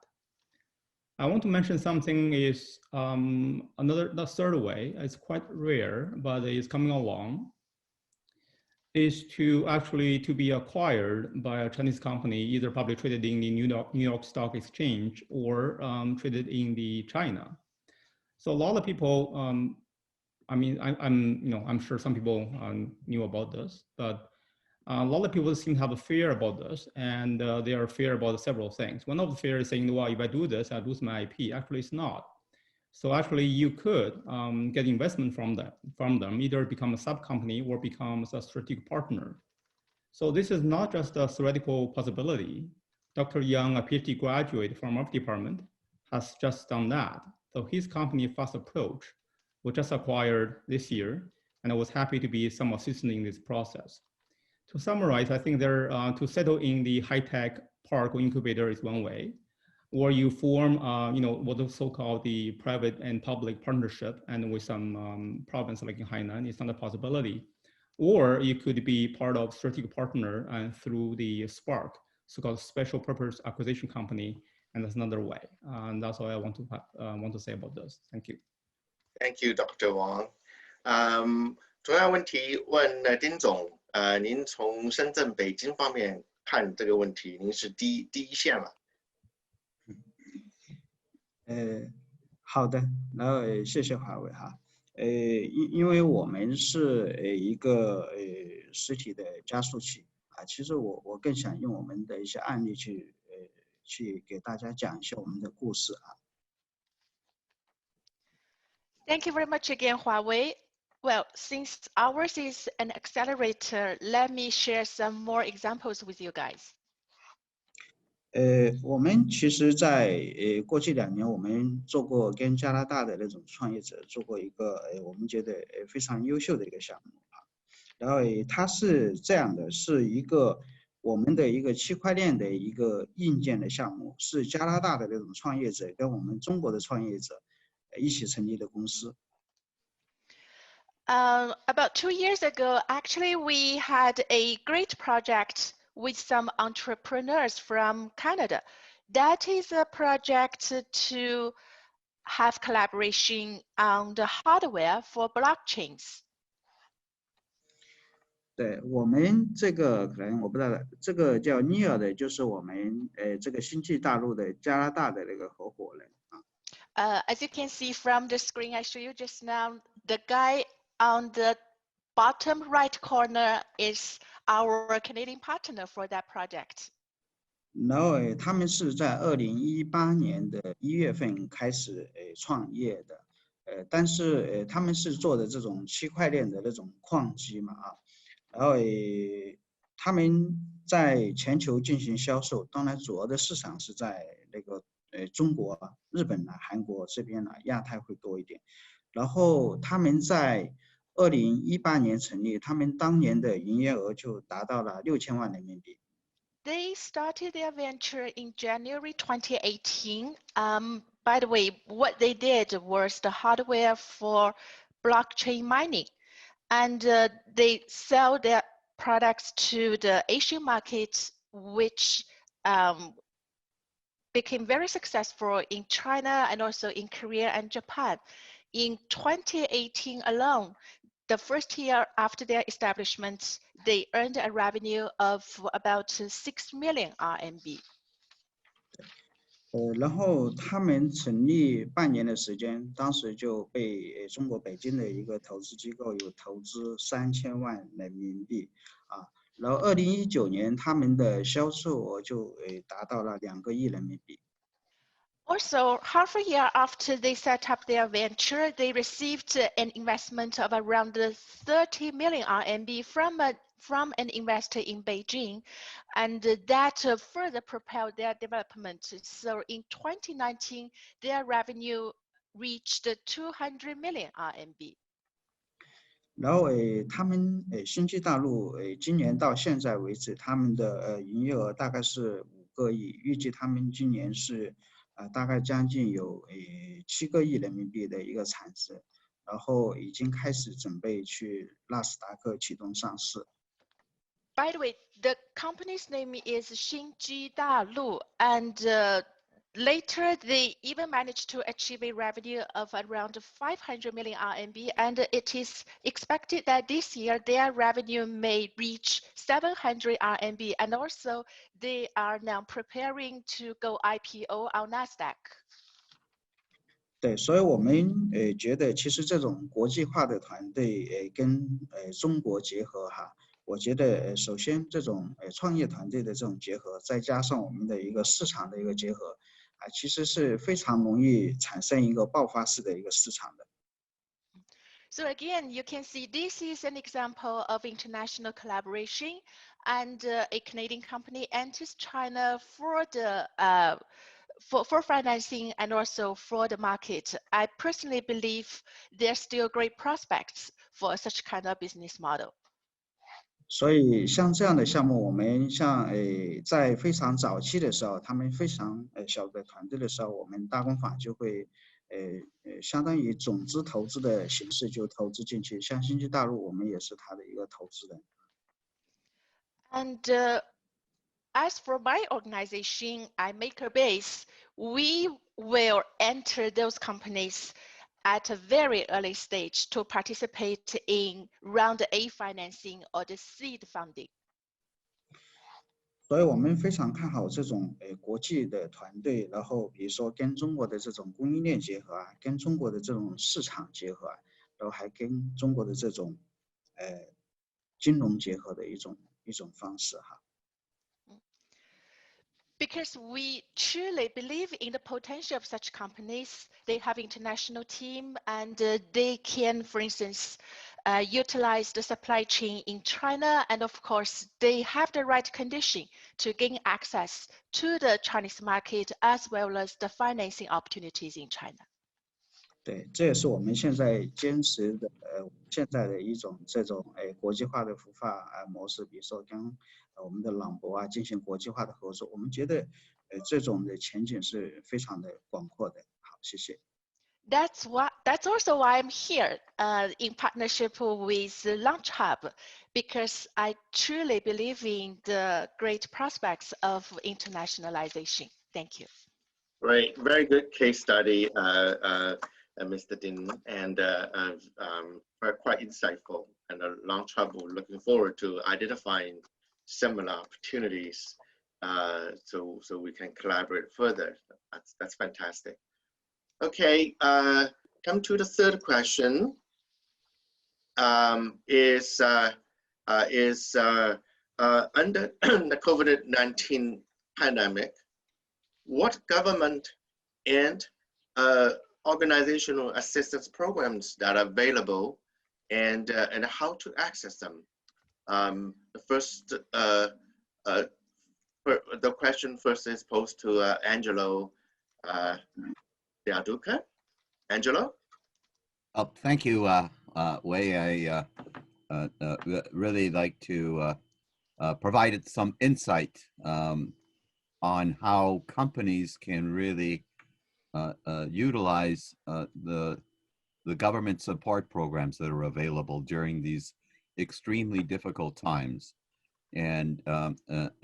S8: I want to mention something is the third way. It's quite rare, but it's coming along. is to be acquired by a Chinese company, either publicly traded in the New York Stock Exchange or traded in the China. So a lot of people, I mean, I'm sure some people knew about this, but a lot of people seem to have a fear about this, and they are fear about several things. One of the fears is saying, well, if I do this, I lose my IP. Actually, it's not. So actually, you could get investment from them, either become a sub-company or become a strategic partner. So this is not just a theoretical possibility. Dr. Yang, a PhD graduate from our department, has just done that. So his company, Fast Approach, was just acquired this year, and I was happy to be some assistant in this process. To summarize, I think to settle in the high-tech park or incubator is one way, or you form, what is so-called the private and public partnership, and with some province like in Hainan, it's not a possibility. Or you could be part of strategic partner and through the Spark, so-called special purpose acquisition company, and that's another way. And that's all I want to say about this. Thank you.
S1: Thank you, Dr. Wang. 同样问题问丁总，您从深圳、北京方面看这个问题，您是第一线了。
S5: 好的，然后谢谢华为哈，因为我们是一个实体的加速器啊，其实我更想用我们的一些案例去给大家讲一下我们的故事啊。
S6: Thank you very much again, Huawei. Well, since ours is an accelerator, let me share some more examples with you guys.
S5: 我们其实在过去2年，我们做过跟加拿大的那种创业者做过一个我们觉得非常优秀的一个项目啊。然后它是这样的，是一个我们的一个区块链的一个硬件的项目，是加拿大的那种创业者跟我们中国的创业者一起成立的公司。
S6: About 2 years ago, actually, we had a great project with some entrepreneurs from Canada. That is a project to have collaboration on the hardware for blockchains.
S5: 对，我们这个可能我不知道，这个叫 Near 的，就是我们这个星际大陆的加拿大的那个合伙人啊。
S6: As you can see from the screen I showed you just now, the guy on the bottom right corner is our Canadian partner for that project.
S5: 然后他们是在2018年的1月份开始创业的，但是他们是做的这种区块链的那种矿机嘛啊，然后他们在全球进行销售，当然主要的市场是在那个中国、日本韩国这边亚太会多一点。然后他们在2018年成立，他们当年的营业额就达到了6000万人民币。
S6: They started their venture in January 2018. By the way, what they did was the hardware for blockchain mining, and they sell their products to the Asian market, which became very successful in China and also in Korea and Japan. In 2018 alone, the first year after their establishment, they earned a revenue of about 6 million RMB.
S5: 然后他们成立半年的时间，当时就被中国北京的一个投资机构有投资3000万人民币啊。然后2019年他们的销售额就达到了2个亿人民币。
S6: Also, half a year after they set up their venture, they received an investment of around 30 million RMB from an investor in Beijing, and that further propelled their development. So in 2019, their revenue reached 200 million RMB.
S5: 然后他们星际大陆今年到现在为止，他们的营业额大概是5个亿，预计他们今年是大概将近有7个亿人民币的一个产值，然后已经开始准备去纳斯达克启动上市。
S6: By the way, the company's name is Xingji Dalu, and later, they even managed to achieve a revenue of around 500 million RMB, and it is expected that this year their revenue may reach 700 RMB, and also they are now preparing to go IPO on NASDAQ.
S5: 对，所以我们觉得其实这种国际化的团队跟中国结合哈，我觉得首先这种创业团队的这种结合，再加上我们的一个市场的一个结合啊，其实是非常容易产生一个爆发式的一个市场的。
S6: So again, you can see this is an example of international collaboration, and a Canadian company enters China for the for financing and also for the market. I personally believe there's still great prospects for such kind of business model.
S5: 所以像这样的项目，我们像在非常早期的时候，他们非常小的团队的时候，我们大工坊就会相当于种子投资的形式就投资进去。像新西大陆，我们也是他的一个投资人。
S6: And as for my organization, iMakerBase, we will enter those companies at a very early stage to participate in round A financing or the seed funding.
S5: 所以我们非常看好这种国际的团队，然后比如说跟中国的这种供应链结合啊，跟中国的这种市场结合啊，然后还跟中国的这种金融结合的一种方式哈。
S6: Because we truly believe in the potential of such companies. They have international team, and they can, for instance, utilize the supply chain in China, and of course, they have the right condition to gain access to the Chinese market as well as the financing opportunities in China.
S5: 对，这也是我们现在坚持的现在的一种这种国际化的孵化模式，比如说跟我们的朗博啊进行国际化的合作，我们觉得这种的前景是非常的广阔的。好，谢谢。
S6: That's also why I'm here in partnership with LaunchHub, because I truly believe in the great prospects of internationalization. Thank you.
S1: Great, very good case study, Mr. Ding, and quite insightful. And LaunchHub, we're looking forward to identifying similar opportunities, so we can collaborate further. That's fantastic. Okay, come to the third question. Is under the COVID-19 pandemic, what government and organizational assistance programs that are available, and how to access them? The first, the question first is posed to Angelo Del Duca. Angelo?
S9: Oh, thank you, Wei. I really like to provide some insight on how companies can really utilize the government support programs that are available during these extremely difficult times. And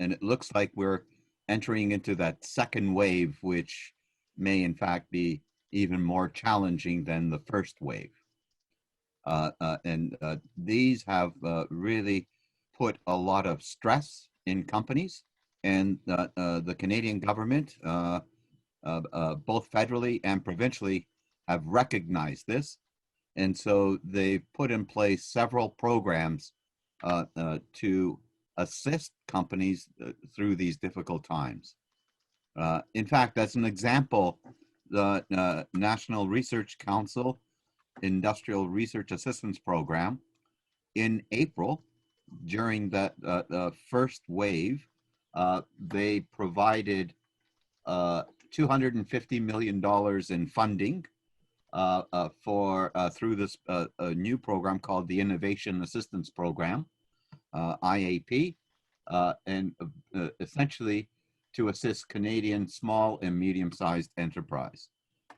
S9: it looks like we're entering into that second wave, which may in fact be even more challenging than the first wave. These have really put a lot of stress in companies, and the Canadian government, both federally and provincially, have recognized this. And so they've put in place several programs to assist companies through these difficult times. In fact, as an example, the National Research Council Industrial Research Assistance Program, in April, during the first wave, they provided $250 million in funding through this new program called the Innovation Assistance Program, IAP, and essentially to assist Canadian small and medium-sized enterprise.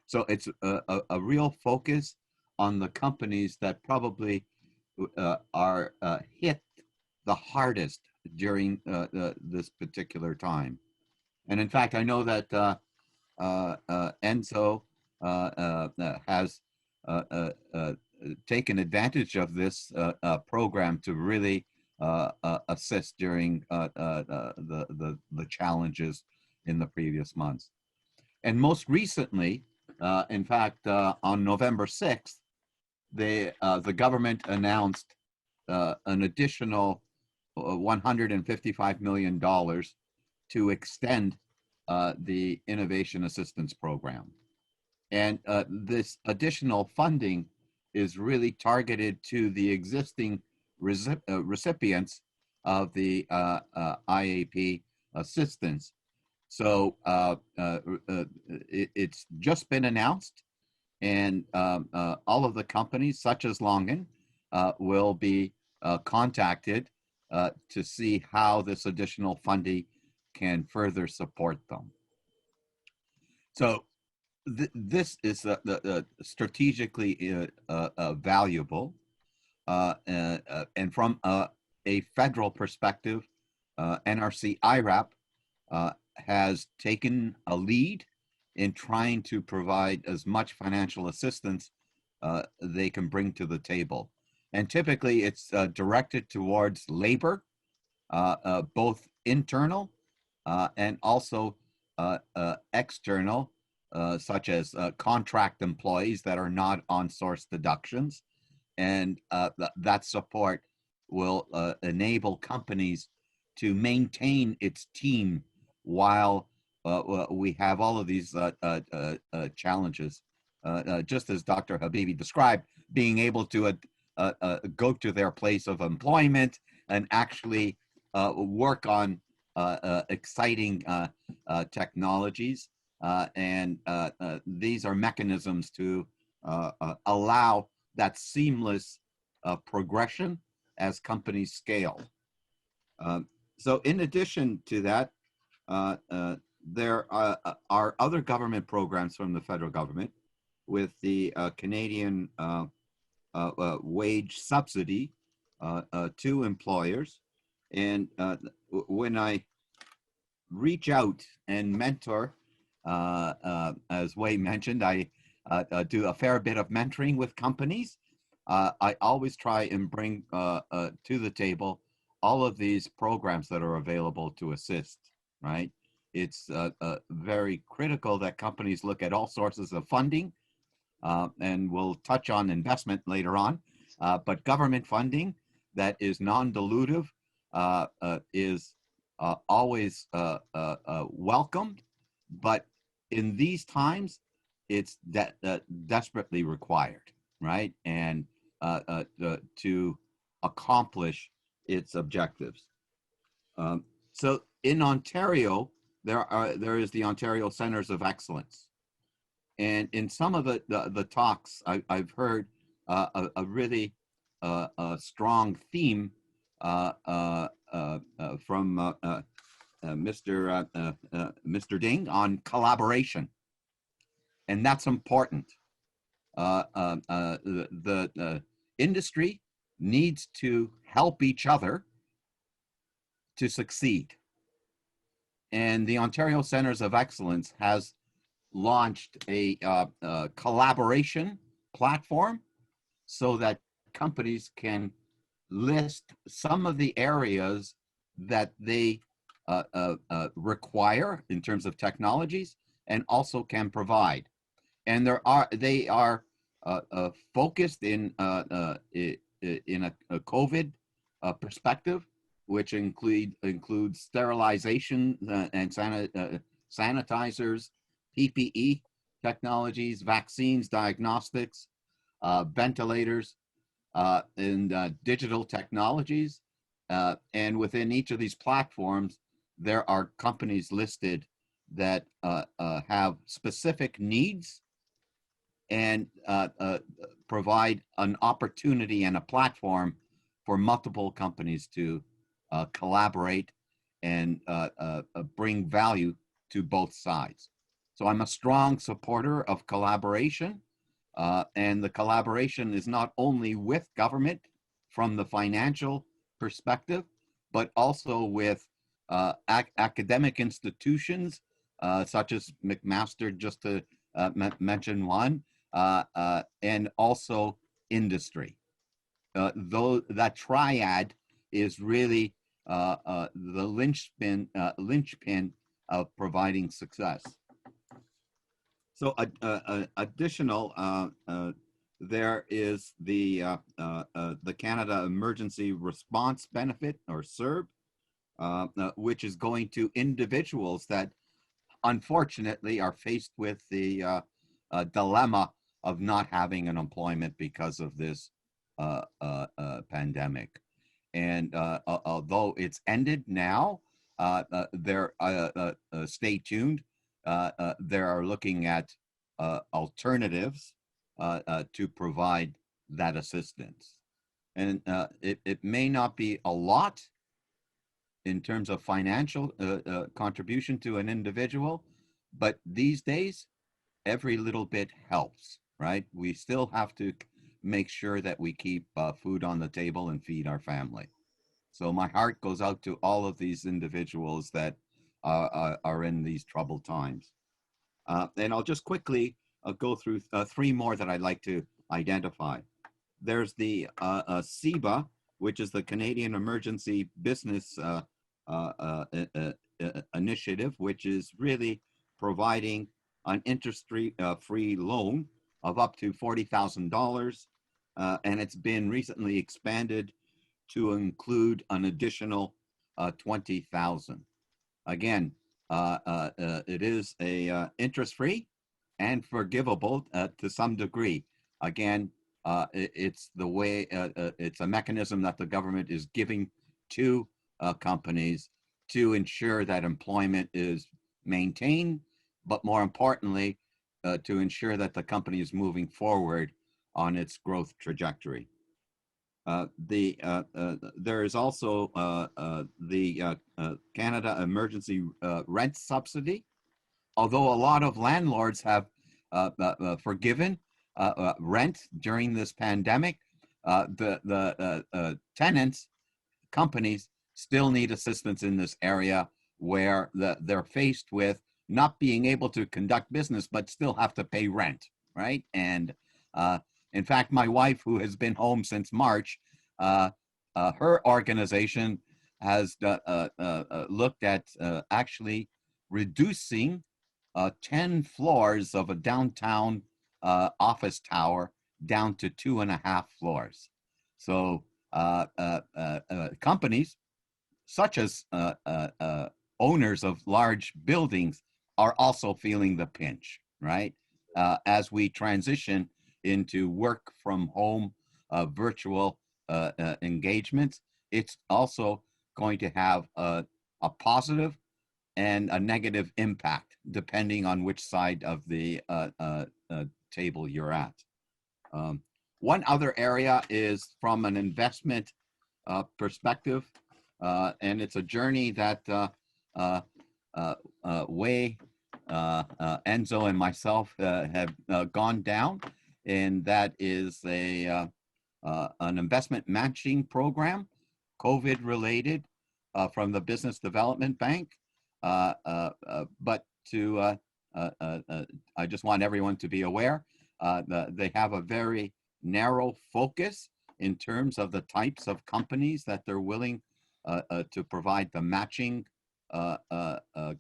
S9: So it's a real focus on the companies that probably are hit the hardest during this particular time. And in fact, I know that Enzo has taken advantage of this program to really assist during the challenges in the previous months. And most recently, in fact, on November 6th, the government announced an additional $155 million to extend the Innovation Assistance Program. And this additional funding is really targeted to the existing recipients of the IAP assistance. So it's just been announced, and all of the companies, such as Longan, will be contacted to see how this additional funding can further support them. So this is strategically valuable, and from a federal perspective, NRC IRAP has taken a lead in trying to provide as much financial assistance they can bring to the table. And typically it's directed towards labor, both internal and also external, such as contract employees that are not on source deductions. And that support will enable companies to maintain its team while we have all of these challenges. Just as Dr. Habibi described, being able to go to their place of employment and actually work on exciting technologies. And these are mechanisms to allow that seamless progression as companies scale. So in addition to that, there are other government programs from the federal government with the Canadian wage subsidy to employers. And when I reach out and mentor, as Wei mentioned, I do a fair bit of mentoring with companies. I always try and bring to the table all of these programs that are available to assist, right? It's very critical that companies look at all sources of funding, and we'll touch on investment later on, but government funding that is non-dilutive is always welcomed, but in these times, it's desperately required, right? And to accomplish its objectives. So in Ontario, there is the Ontario Centers of Excellence. And in some of the talks, I've heard a really strong theme from Mr. Ding on collaboration. And that's important. The industry needs to help each other to succeed. And the Ontario Centers of Excellence has launched a collaboration platform so that companies can list some of the areas that they require in terms of technologies and also can provide. And they are focused in a COVID perspective, which includes sterilization and sanitizers, PPE technologies, vaccines, diagnostics, ventilators, and digital technologies. And within each of these platforms, there are companies listed that have specific needs and provide an opportunity and a platform for multiple companies to collaborate and bring value to both sides. So I'm a strong supporter of collaboration, and the collaboration is not only with government from the financial perspective, but also with academic institutions such as McMaster, just to mention one, and also industry. Though that triad is really the linchpin of providing success. So additional, there is the Canada Emergency Response Benefit, or CERB, which is going to individuals that unfortunately are faced with the dilemma of not having an employment because of this pandemic. And although it's ended now, stay tuned. They are looking at alternatives to provide that assistance. And it may not be a lot in terms of financial contribution to an individual, but these days, every little bit helps, right? We still have to make sure that we keep food on the table and feed our family. So my heart goes out to all of these individuals that are in these troubled times. And I'll just quickly go through three more that I'd like to identify. There's the CEBA, which is the Canadian Emergency Business Initiative, which is really providing an interest-free loan of up to $40,000. And it's been recently expanded to include an additional 20,000. Again, it is a interest-free and forgivable to some degree. Again, it's the way it's a mechanism that the government is giving to companies to ensure that employment is maintained, but more importantly, to ensure that the company is moving forward on its growth trajectory. There is also the Canada Emergency Rent Subsidy. Although a lot of landlords have forgiven rent during this pandemic, the tenants, companies still need assistance in this area where they're faced with not being able to conduct business, but still have to pay rent, right? And in fact, my wife, who has been home since March, her organization has looked at actually reducing 10 floors of a downtown office tower down to 2.5 floors. So companies such as owners of large buildings are also feeling the pinch, right? As we transition into work from home virtual engagements, it's also going to have a positive and a negative impact depending on which side of the table you're at. One other area is from an investment perspective, and it's a journey that Wei, Enzo, and myself have gone down, and that is an investment matching program, COVID related, from the Business Development Bank. But to I just want everyone to be aware they have a very narrow focus in terms of the types of companies that they're willing to provide the matching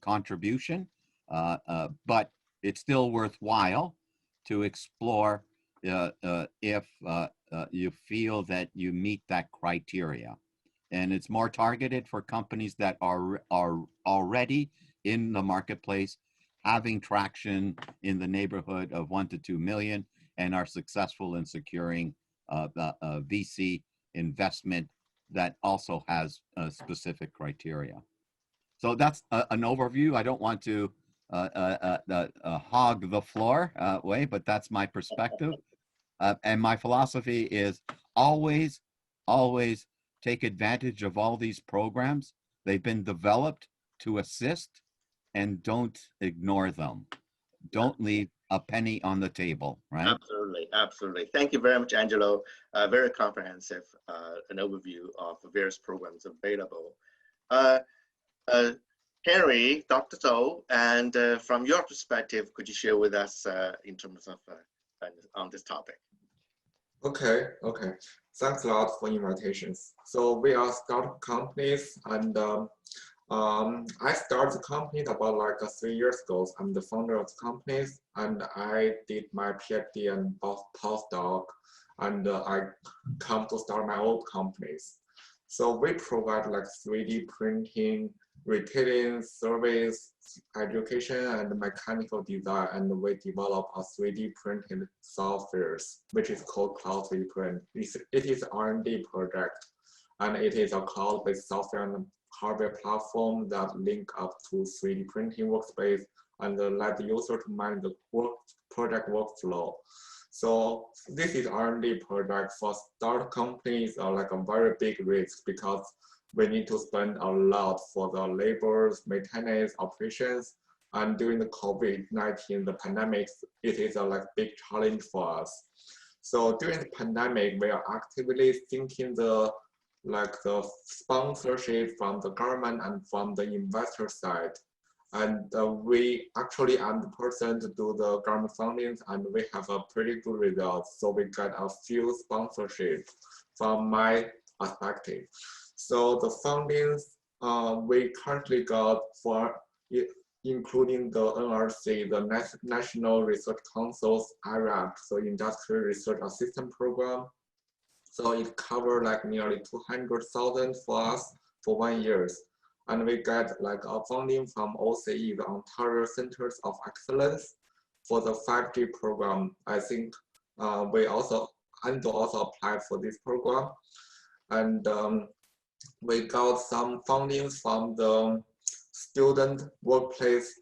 S9: contribution, but it's still worthwhile to explore if you feel that you meet that criteria. And it's more targeted for companies that are already in the marketplace, having traction in the neighborhood of 1 to 2 million, and are successful in securing VC investment that also has specific criteria. So that's an overview. I don't want to hog the floor, Wei, but that's my perspective. And my philosophy is always take advantage of all these programs. They've been developed to assist, and don't ignore them. Don't leave a penny on the table, right?
S1: Absolutely, absolutely. Thank you very much, Angelo. Very comprehensive an overview of the various programs available. Harry, Dr. Zhou, and from your perspective, could you share with us in terms of on this topic?
S10: Okay. Thanks a lot for invitations. So we are startup companies, and I started the company about like 3 years ago. I'm the founder of the companies, and I did my PhD and postdoc, and I come to start my own companies. So we provide like 3D printing, retailing, service, education, and mechanical design, and we develop a 3D printing software, which is called Cloud 3D Print. It is an R&D project, and it is a cloud-based software and hardware platform that link up to 3D printing workspace and let the user to manage the project workflow. So this is R&D project for startup companies are like a very big risk because we need to spend a lot for the labors, maintenance, operations, and during the COVID-19, the pandemic, it is a like big challenge for us. So during the pandemic, we are actively thinking the sponsorship from the government and from the investor side. And we actually are the person to do the government fundings, and we have a pretty good result. So we got a few sponsorships from my perspective. So the fundings we currently got for including the NRC, the National Research Council's IRAP, so Industrial Research Assistance Program. So it covered like nearly 200,000 for us for 1 year. And we got like a funding from OCE, the Ontario Centers of Excellence, for the 5G program. I think Enzo also applied for this program. And we got some fundings from the student workplace,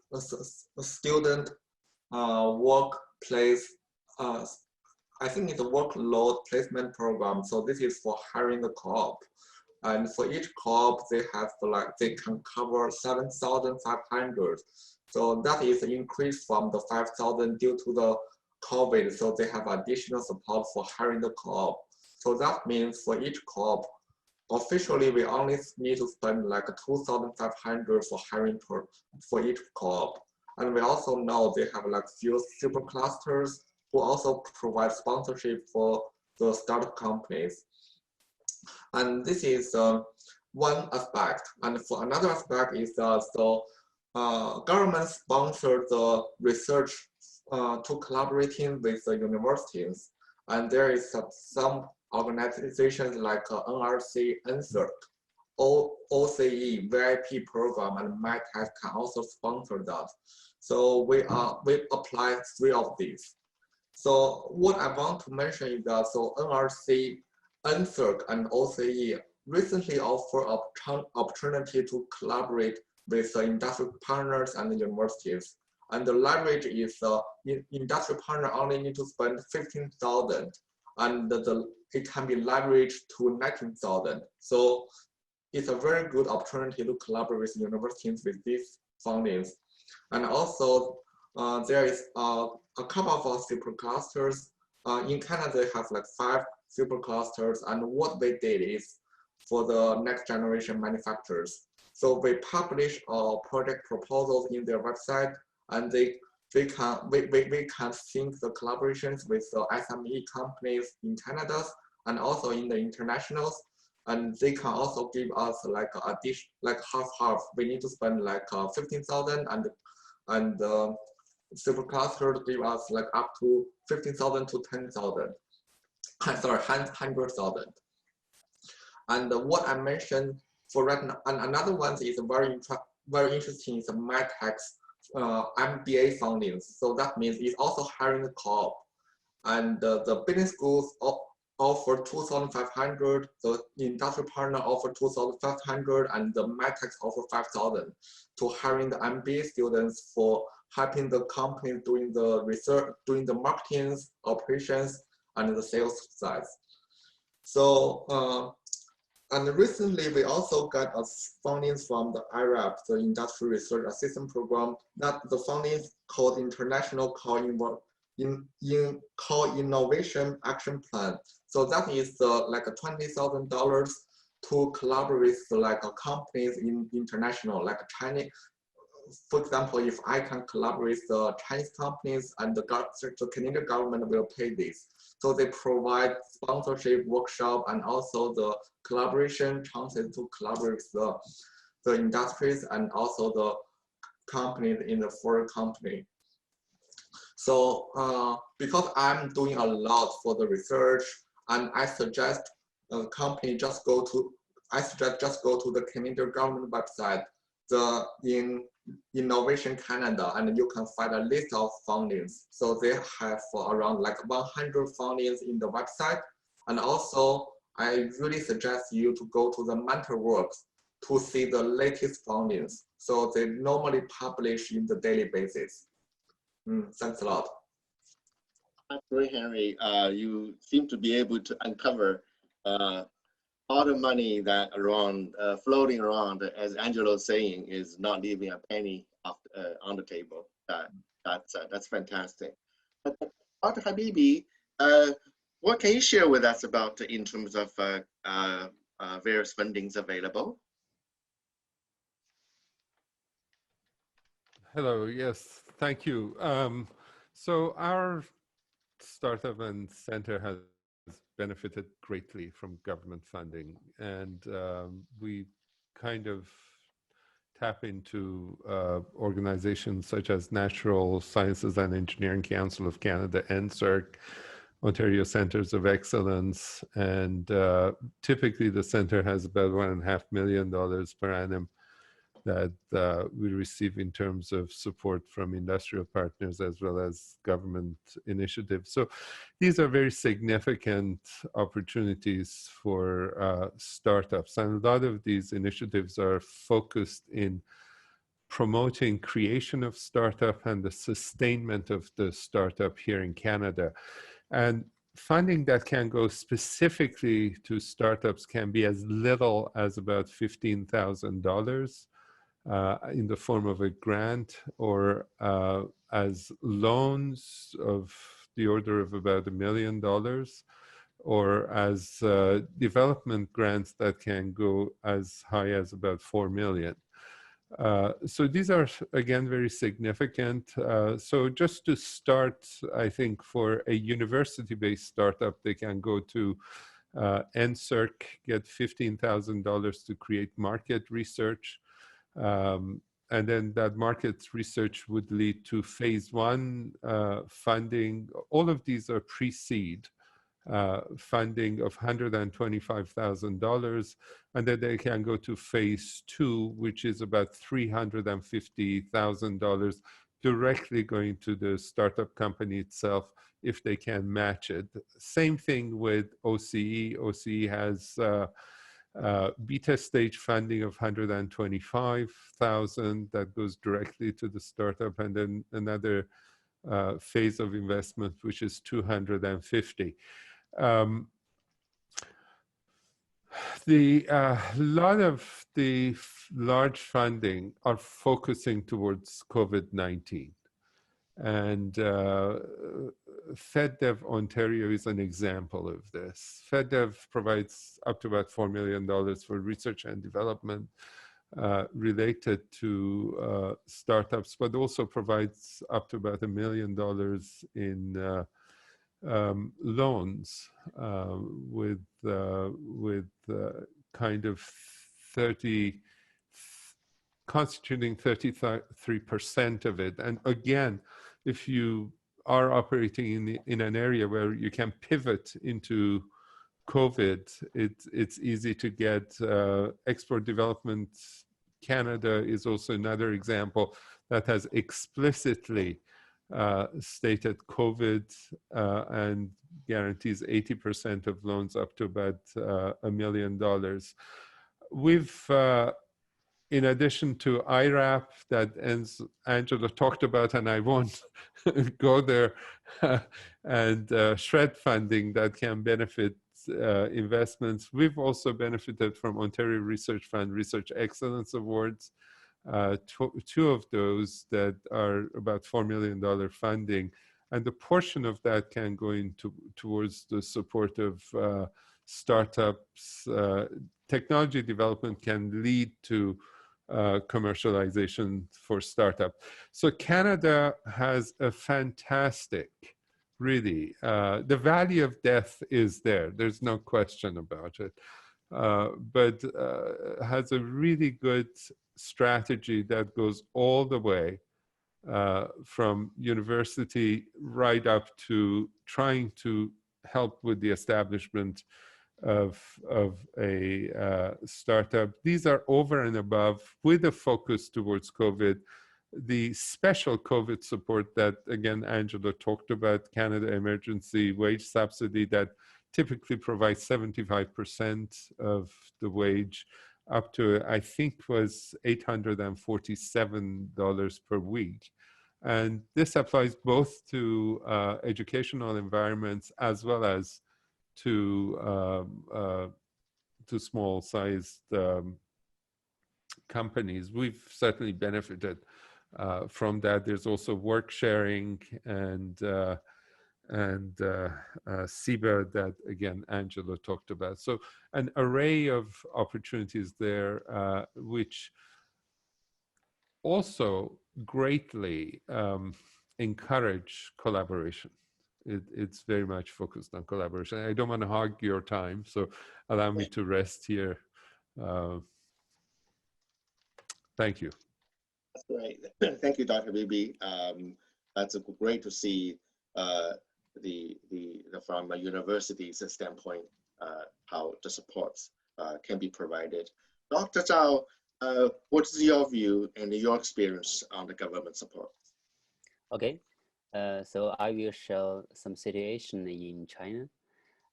S10: I think it's a workload placement program. So this is for hiring the Corp. And for each Corp, they can cover 7,500. So that is an increase from the 5,000 due to the COVID. So they have additional support for hiring the Corp. So that means for each Corp, officially we only need to spend like 2,500 for hiring for each Corp. And we also know they have like few super clusters who also provide sponsorship for the startup companies. And this is one aspect. And for another aspect is government sponsored the research to collaborating with the universities. And there is some organizations like NRC, NSERC, OCE, VIP program, and MyTech can also sponsor that. So we apply 3 of these. So what I want to mention is that NRC, NSERC, and OCE recently offer opportunity to collaborate with industrial partners and universities. And the leverage is industrial partner only need to spend 15,000, and it can be leveraged to 19,000. So it's a very good opportunity to collaborate with universities with these fundings. And also there is a couple of super clusters. In Canada, they have like 5 super clusters, and what they did is for the next generation manufacturers. So we publish our project proposals in their website, and we can sync the collaborations with the SME companies in Canada and also in the internationals, and they can also give us like half. We need to spend like 15,000, and super cluster give us like up to 15,000 to 10,000. Sorry, 100,000. And what I mentioned for right now, and another one is very interesting is the MyTech's MBA funding. So that means it's also hiring the Corp. And the business schools offer 2,500, the industrial partner offer 2,500, and the MyTechs offer 5,000 to hiring the MBA students for helping the company doing the research, doing the marketing, operations, and the sales side. So, and recently we also got a funding from the IRAP, the Industrial Research Assistance Program, that the funding called International Core Innovation Action Plan. So that is like $20,000 to collaborate with like companies in international, like for example, if I can collaborate with the Chinese companies and the Canadian government will pay this. So they provide sponsorship, workshop, and also the collaboration chances to collaborate with the industries and also the companies in the foreign company. So because I'm doing a lot for the research, and I suggest a company just go to the Canadian government website, in Innovation Canada, and you can find a list of fundings. So they have around like 100 fundings in the website. And also, I really suggest you to go to the mentor works to see the latest fundings. So they normally publish in the daily basis. Thanks a lot.
S1: That's great, Henry. You seem to be able to uncover all the money that around floating around, as Angelo's saying, is not leaving a penny off, on the table. That's fantastic. Dr. Habibi, what can you share with us about in terms of various fundings available?
S4: Hello, yes, thank you. So our startup and center has benefited greatly from government funding, and we kind of tap into organizations such as Natural Sciences and Engineering Council of Canada, NSERC, Ontario Centers of Excellence, and typically the center has about $1.5 million per annum that we receive in terms of support from industrial partners as well as government initiatives. So these are very significant opportunities for startups. And a lot of these initiatives are focused in promoting creation of startup and the sustainment of the startup here in Canada. And funding that can go specifically to startups can be as little as about $15,000. In the form of a grant, or as loans of the order of about $1 million, or as development grants that can go as high as about $4 million. So these are, again, very significant. So just to start, I think for a university-based startup, they can go to NSERC, get $15,000 to create market research. And then that market research would lead to phase 1 funding. All of these are pre-seed funding of $125,000, and then they can go to phase 2, which is about $350,000 directly going to the startup company itself if they can match it. Same thing with OCE. OCE has beta stage funding of $125,000 that goes directly to the startup, and then another phase of investment, which is $250,000. A lot of the large funding are focusing towards COVID-19. And FedDev Ontario is an example of this. FedDev provides up to about $4 million for research and development related to startups, but also provides up to about $1 million in loans with kind of constituting 33% of it. And again, if you are operating in an area where you can pivot into COVID, it's easy to get export development. Canada is also another example that has explicitly stated COVID and guarantees 80% of loans up to about $1 million. We've in addition to IRAP that Angelo talked about, and I won't go there, and SHRED funding that can benefit investments. We've also benefited from Ontario Research Fund Research Excellence Awards, two of those that are about $4 million funding. And a portion of that can go towards the support of startups. Technology development can lead to commercialization for startup. So Canada has a fantastic, really, the valley of death is there. There's no question about it. But has a really good strategy that goes all the way from university right up to trying to help with the establishment of a startup. These are over and above, with a focus towards COVID, the special COVID support that, again, Angelo talked about, Canada Emergency Wage Subsidy that typically provides 75% of the wage, up to, I think, was $847 per week. And this applies both to educational environments as well as to small-sized companies. We've certainly benefited from that. There's also work sharing and CBER that, again, Angelo talked about. So an array of opportunities there, which also greatly encourage collaboration. It's very much focused on collaboration. I don't want to hog your time, so allow me to rest here. Thank you.
S1: That's great. Thank you, Dr. Habibi. That's great to see from a university's standpoint how the supports can be provided. Dr. Zhao, what is your view and your experience on the government support?
S7: Okay. So I will show some situation in China.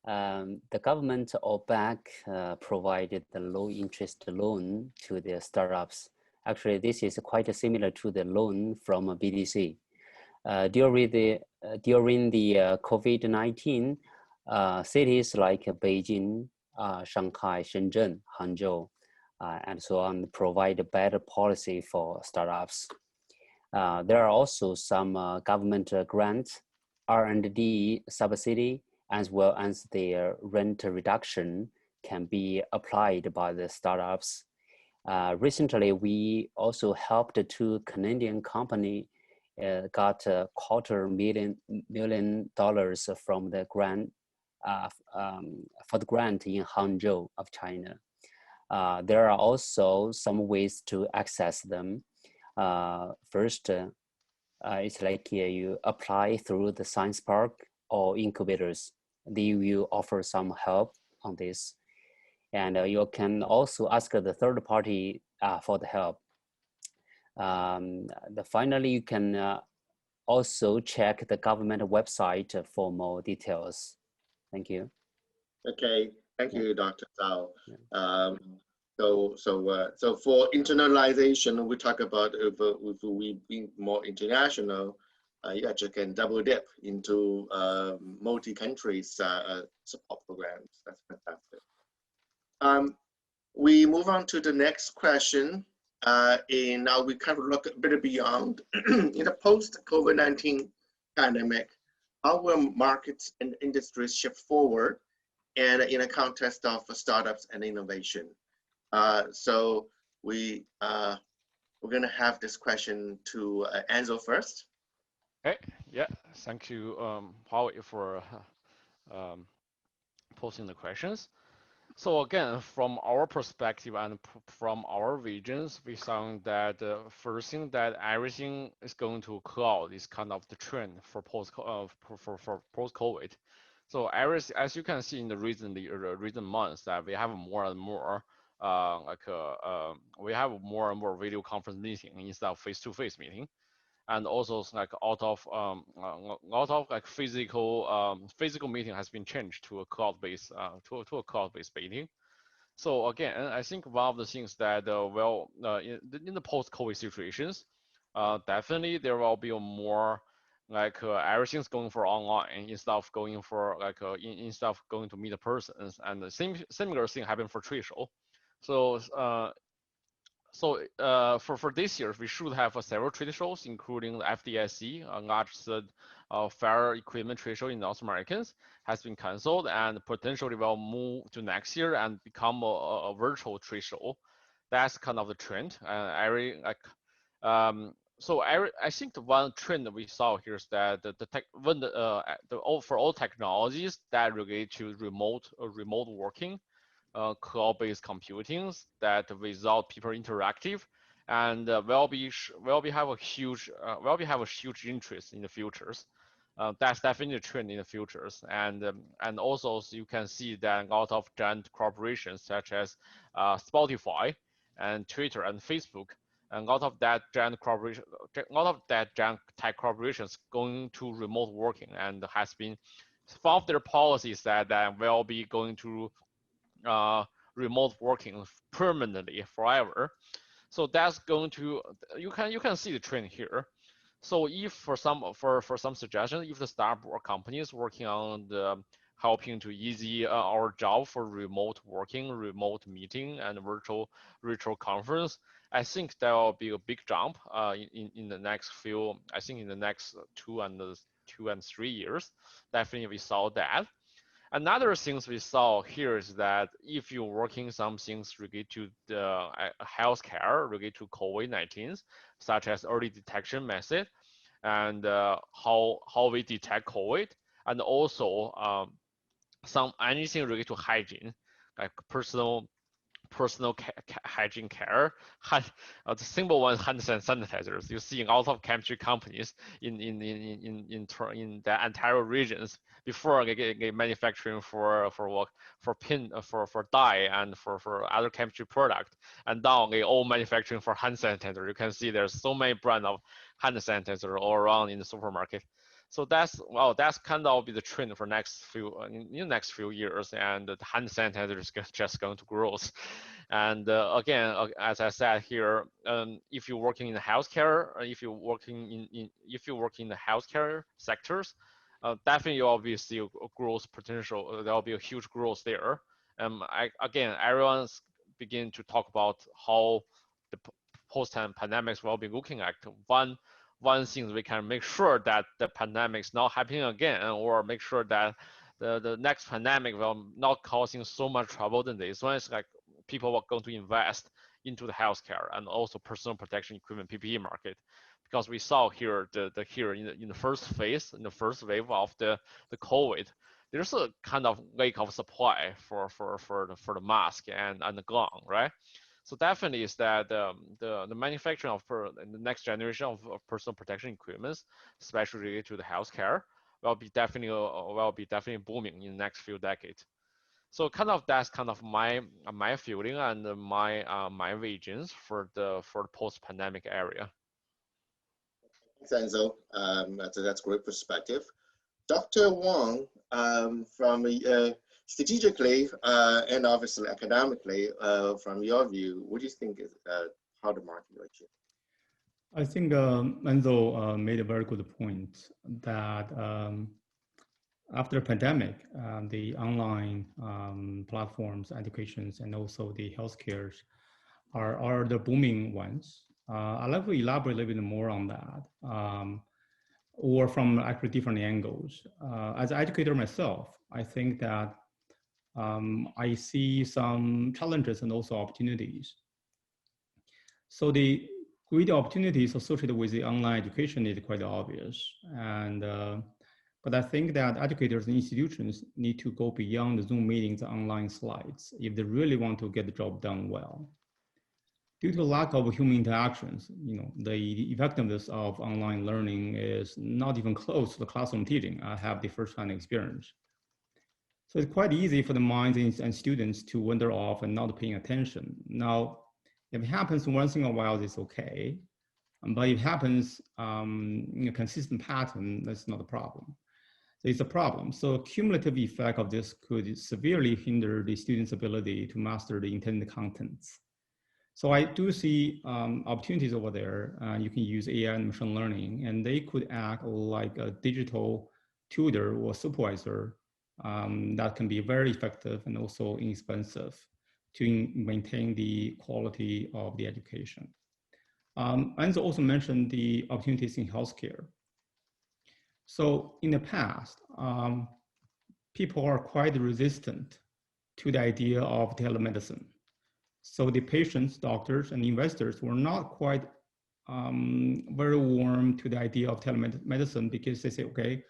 S7: The government or bank provided the low interest loan to the startups. Actually, this is quite similar to the loan from a BDC. During the COVID-19, cities like Beijing, Shanghai, Shenzhen, Hangzhou, and so on provide a better policy for startups. There are also some government grants, R&D subsidy, as well as their rent reduction can be applied by the startups. Recently, we also helped two Canadian companies got $250,000 from the grant for the grant in Hangzhou of China. There are also some ways to access them. First, it's like you apply through the science park or incubators. They will offer some help on this. And you can also ask the third party for the help. Finally, you can also check the government website for more details. Thank you.
S1: Okay, thank you, Dr. Zhao. So for internationalization, we talk about if we be more international, you actually can double dip into multi-countries support programs. That's fantastic. We move on to the next question. And now we kind of look a bit beyond in the post-COVID-19 pandemic, how will markets and industries shift forward and in a context of startups and innovation? So we're going to have this question to Enzo first.
S3: Okay, yeah, thank you, Howie, for posting the questions. So again, from our perspective and from our visions, we found that the first thing that everything is going to cloud is kind of the trend for post-COVID. So as you can see in the recent months, that we have more and more we have more and more video conference meeting instead of face-to-face meeting, and also like out of like physical meeting has been changed to a cloud-based to a cloud-based meeting. So again, I think one of the things that in the post-COVID situations, definitely there will be a more like everything's going for online instead of going for like instead of going to meet a person, and the similar thing happened for trade show. So for this year, we should have several trade shows, including the FDIC, a large fair equipment trade show in North Americans, has been canceled and potentially will move to next year and become a virtual trade show. that's kind of the trend. I really like. So I think the one trend that we saw here is that for all technologies that relate to remote working, cloud-based computing, that without people interactive, and will have a huge interest in the futures. That's definitely a trend in the futures, and also so you can see that a lot of giant corporations such as Spotify and Twitter and Facebook, and a lot of that giant tech corporations going to remote working, and has been some of their policies that will be going to remote working permanently forever. So that's going to, you can see the trend here. So if for some suggestions, if the startup or companies working on the helping to easy our job for remote working, remote meeting, and virtual conference, I think there will be a big jump in the next few. I think in the next 2 and 3 years, definitely we saw that. Another things we saw here is that if you're working some things related to the healthcare, related to COVID-19, such as early detection method, and how we detect COVID, and also anything related to hygiene, like personal hygiene care. The simple one, hand sanitizers. You see in a lot of chemistry companies in the entire regions before they get manufacturing for dye and for other chemistry product, and now they all manufacturing for hand sanitizer. You can see there's so many brands of hand sanitizer all around in the supermarket. So that's kind of be the trend for next few in the next few years, and the hand sanitizer is just going to grow. And again, as I said here, if you're working in the healthcare, if you're working in the healthcare sectors, definitely you will be see a growth potential. There will be a huge growth there. Again, everyone's begin to talk about how the post-pandemics will be looking at. One thing we can make sure that the pandemic is not happening again, or make sure that the next pandemic will not causing so much trouble than this one. Is like people are going to invest into the healthcare and also personal protection equipment (PPE) market, because we saw here in the first phase, in the first wave of the COVID, there's a kind of lack of supply for the mask and the glove, right? So definitely is that the manufacturing of the next generation of personal protection equipment, especially related to the healthcare, will be definitely booming in the next few decades. So kind of that's kind of my feeling and my visions for the post-pandemic area.
S1: Thanks, Enzo. That's great perspective. Dr. Wang, from strategically and obviously academically, from your view, what do you think is how the market will change?
S8: I think Enzo made a very good point that after the pandemic, the online platforms, educations, and also the healthcare are the booming ones. I'd like to elaborate a little bit more on that, or from actually different angles. As an educator myself, I think that I see some challenges and also opportunities. So the great opportunities associated with the online education is quite obvious, and but I think that educators and institutions need to go beyond the Zoom meetings and online slides if they really want to get the job done well. Due to the lack of human interactions, the effectiveness of online learning is not even close to the classroom teaching. I have the first-hand experience. So it's quite easy for the minds and students to wander off and not paying attention. Now, if it happens once in a while, it's okay. But if it happens in a consistent pattern, that's not a problem. So it's a problem. So cumulative effect of this could severely hinder the students' ability to master the intended contents. So I do see opportunities over there. You can use AI and machine learning, and they could act like a digital tutor or supervisor that can be very effective and also inexpensive to maintain the quality of the education. Enzo also mentioned the opportunities in healthcare. So in the past, people are quite resistant to the idea of telemedicine. So the patients, doctors, and investors were not quite very warm to the idea of telemedicine because they say, okay,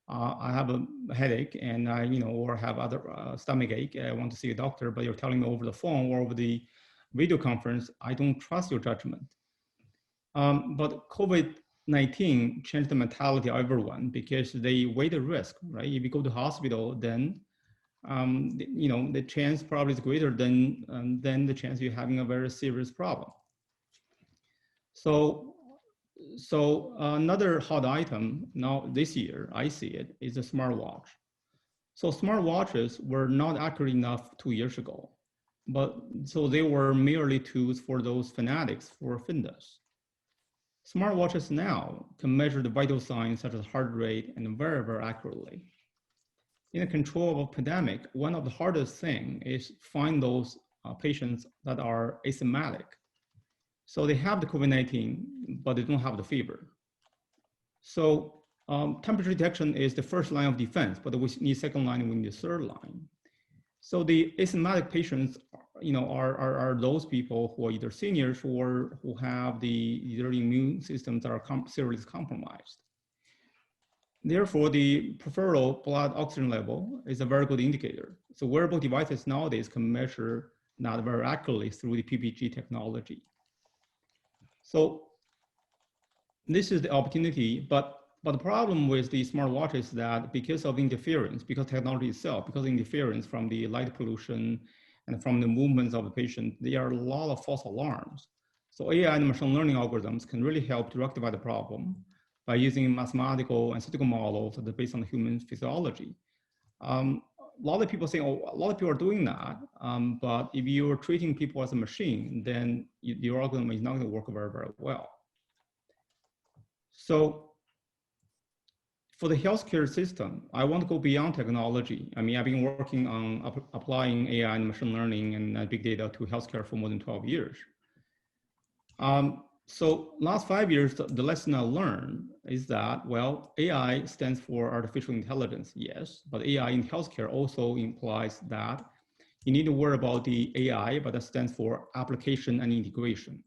S8: I have a headache and I, or have other stomach ache. I want to see a doctor, but you're telling me over the phone or over the video conference, I don't trust your judgment. But COVID-19 changed the mentality of everyone because they weigh the risk, right? If you go to hospital, then the chance probably is greater than the chance you're having a very serious problem. So another hot item now this year, I see it, is a smartwatch. So smartwatches were not accurate enough 2 years ago, but so they were merely tools for those fanatics for fitness. Smartwatches now can measure the vital signs such as heart rate and very, very accurately. In the control of a pandemic, one of the hardest things is find those patients that are asymptomatic. So they have the COVID-19, but they don't have the fever. So temperature detection is the first line of defense, but we need second line, we need third line. So the asymptomatic patients, are those people who are either seniors or who have either immune systems that are seriously compromised. Therefore, the peripheral blood oxygen level is a very good indicator. So wearable devices nowadays can measure that very accurately through the PPG technology. So this is the opportunity, but the problem with the smartwatch is that because of interference, because technology itself, because of interference from the light pollution and from the movements of the patient, there are a lot of false alarms. So AI and machine learning algorithms can really help to rectify the problem by using mathematical and statistical models that are based on human physiology. A lot of people say, oh, a lot of people are doing that, but if you're treating people as a machine, then your algorithm is not going to work very, very well. So for the healthcare system, I want to go beyond technology. I mean, I've been working on applying AI and machine learning and big data to healthcare for more than 12 years. So last 5 years, the lesson I learned is that, well, AI stands for artificial intelligence, yes, but AI in healthcare also implies that you need to worry about the AI, but that stands for application and integration.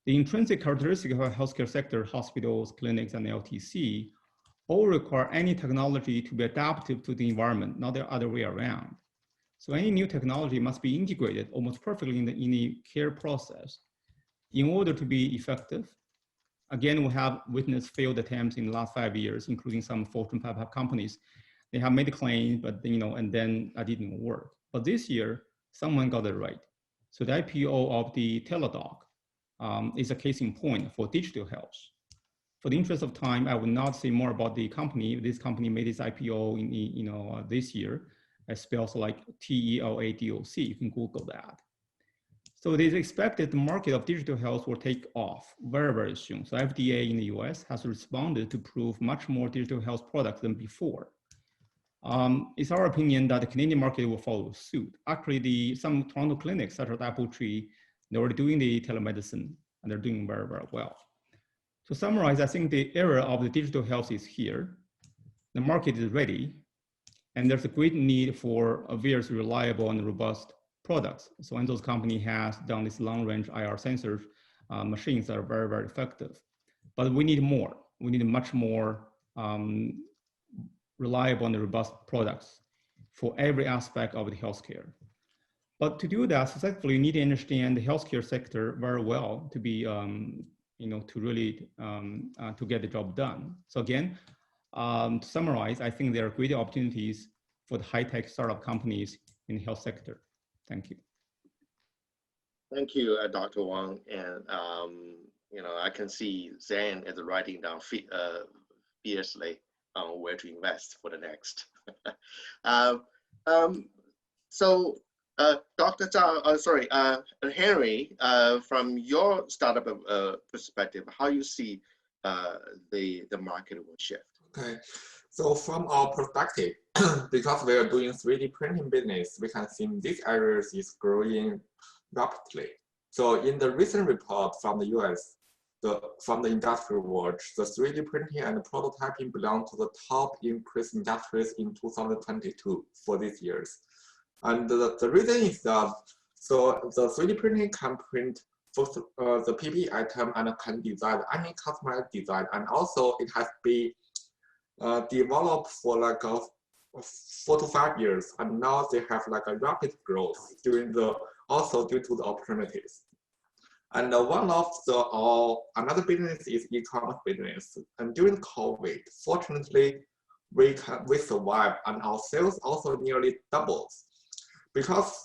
S8: The intrinsic characteristic of a healthcare sector, hospitals, clinics, and LTC, all require any technology to be adaptive to the environment, not the other way around. So any new technology must be integrated almost perfectly in the care process in order to be effective. Again, we have witnessed failed attempts in the last 5 years, including some Fortune 500 companies. They have made claims, but and then that didn't work. But this year, someone got it right. So the IPO of the Teladoc is a case in point for digital health. For the interest of time, I will not say more about the company. This company made its IPO in this year. It spells like TELADOC. You can Google that. So it is expected the market of digital health will take off very, very soon. So FDA in the US has responded to prove much more digital health products than before. It's our opinion that the Canadian market will follow suit. Actually, some Toronto clinics such as Apple Tree, they're already doing the telemedicine and they're doing very, very well. To summarize, I think the era of the digital health is here. The market is ready, and there's a great need for various reliable and robust products. So Enzo's company has done this long-range IR sensors machines that are very, very effective. But we need more. We need much more reliable and robust products for every aspect of the healthcare. But to do that successfully, you need to understand the healthcare sector very well to be, to really to get the job done. So again, to summarize, I think there are great opportunities for the high-tech startup companies in the health sector. Thank you.
S1: Thank you, Dr. Wang. And I can see Zan is writing down fiercely on where to invest for the next. So, Dr. Zhao, Henry, from your startup perspective, how you see the market will shift?
S10: Okay, so from our perspective, because we are doing 3D printing business, we can see this area is growing rapidly. So in the recent report from the US, from the industry watch, the 3D printing and prototyping belong to the top increased industries in 2022 for these years. And the reason is that So the 3D printing can print both the PPE item and can design any customized design. And also it has been developed for like 4 to 5 years. And now they have like a rapid growth also due to the opportunities. And one of the another business is e-commerce business. And during COVID, fortunately, we survived, and our sales also nearly doubles. Because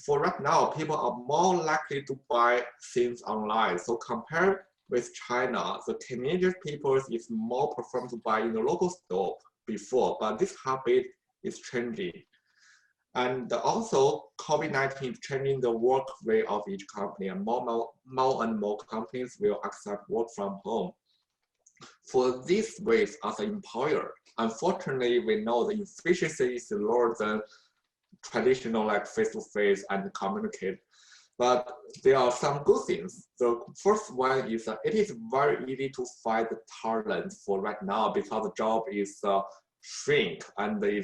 S10: for right now, people are more likely to buy things online. So compared with China, the Canadian people is more prefer to buy in the local store before, but this habit is changing. And also, COVID-19 is changing the work way of each company, and more and more companies will accept work from home. For these ways, as an employer, unfortunately, we know the efficiency is lower than traditional like face-to-face and communicate. But there are some good things. The first one is it is very easy to find the talent for right now because the job is shrink and they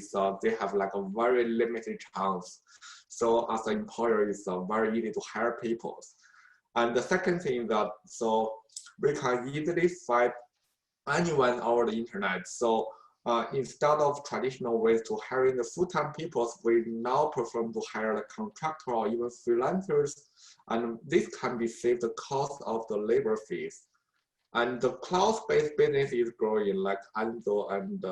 S10: have like a very limited chance. So as an employer, it's very easy to hire people. And the second thing that we can easily find anyone over the internet. So instead of traditional ways to hiring the full-time people, we now prefer to hire a contractor or even freelancers. And this can be saved the cost of the labor fees. And the cloud-based business is growing, like Enzo and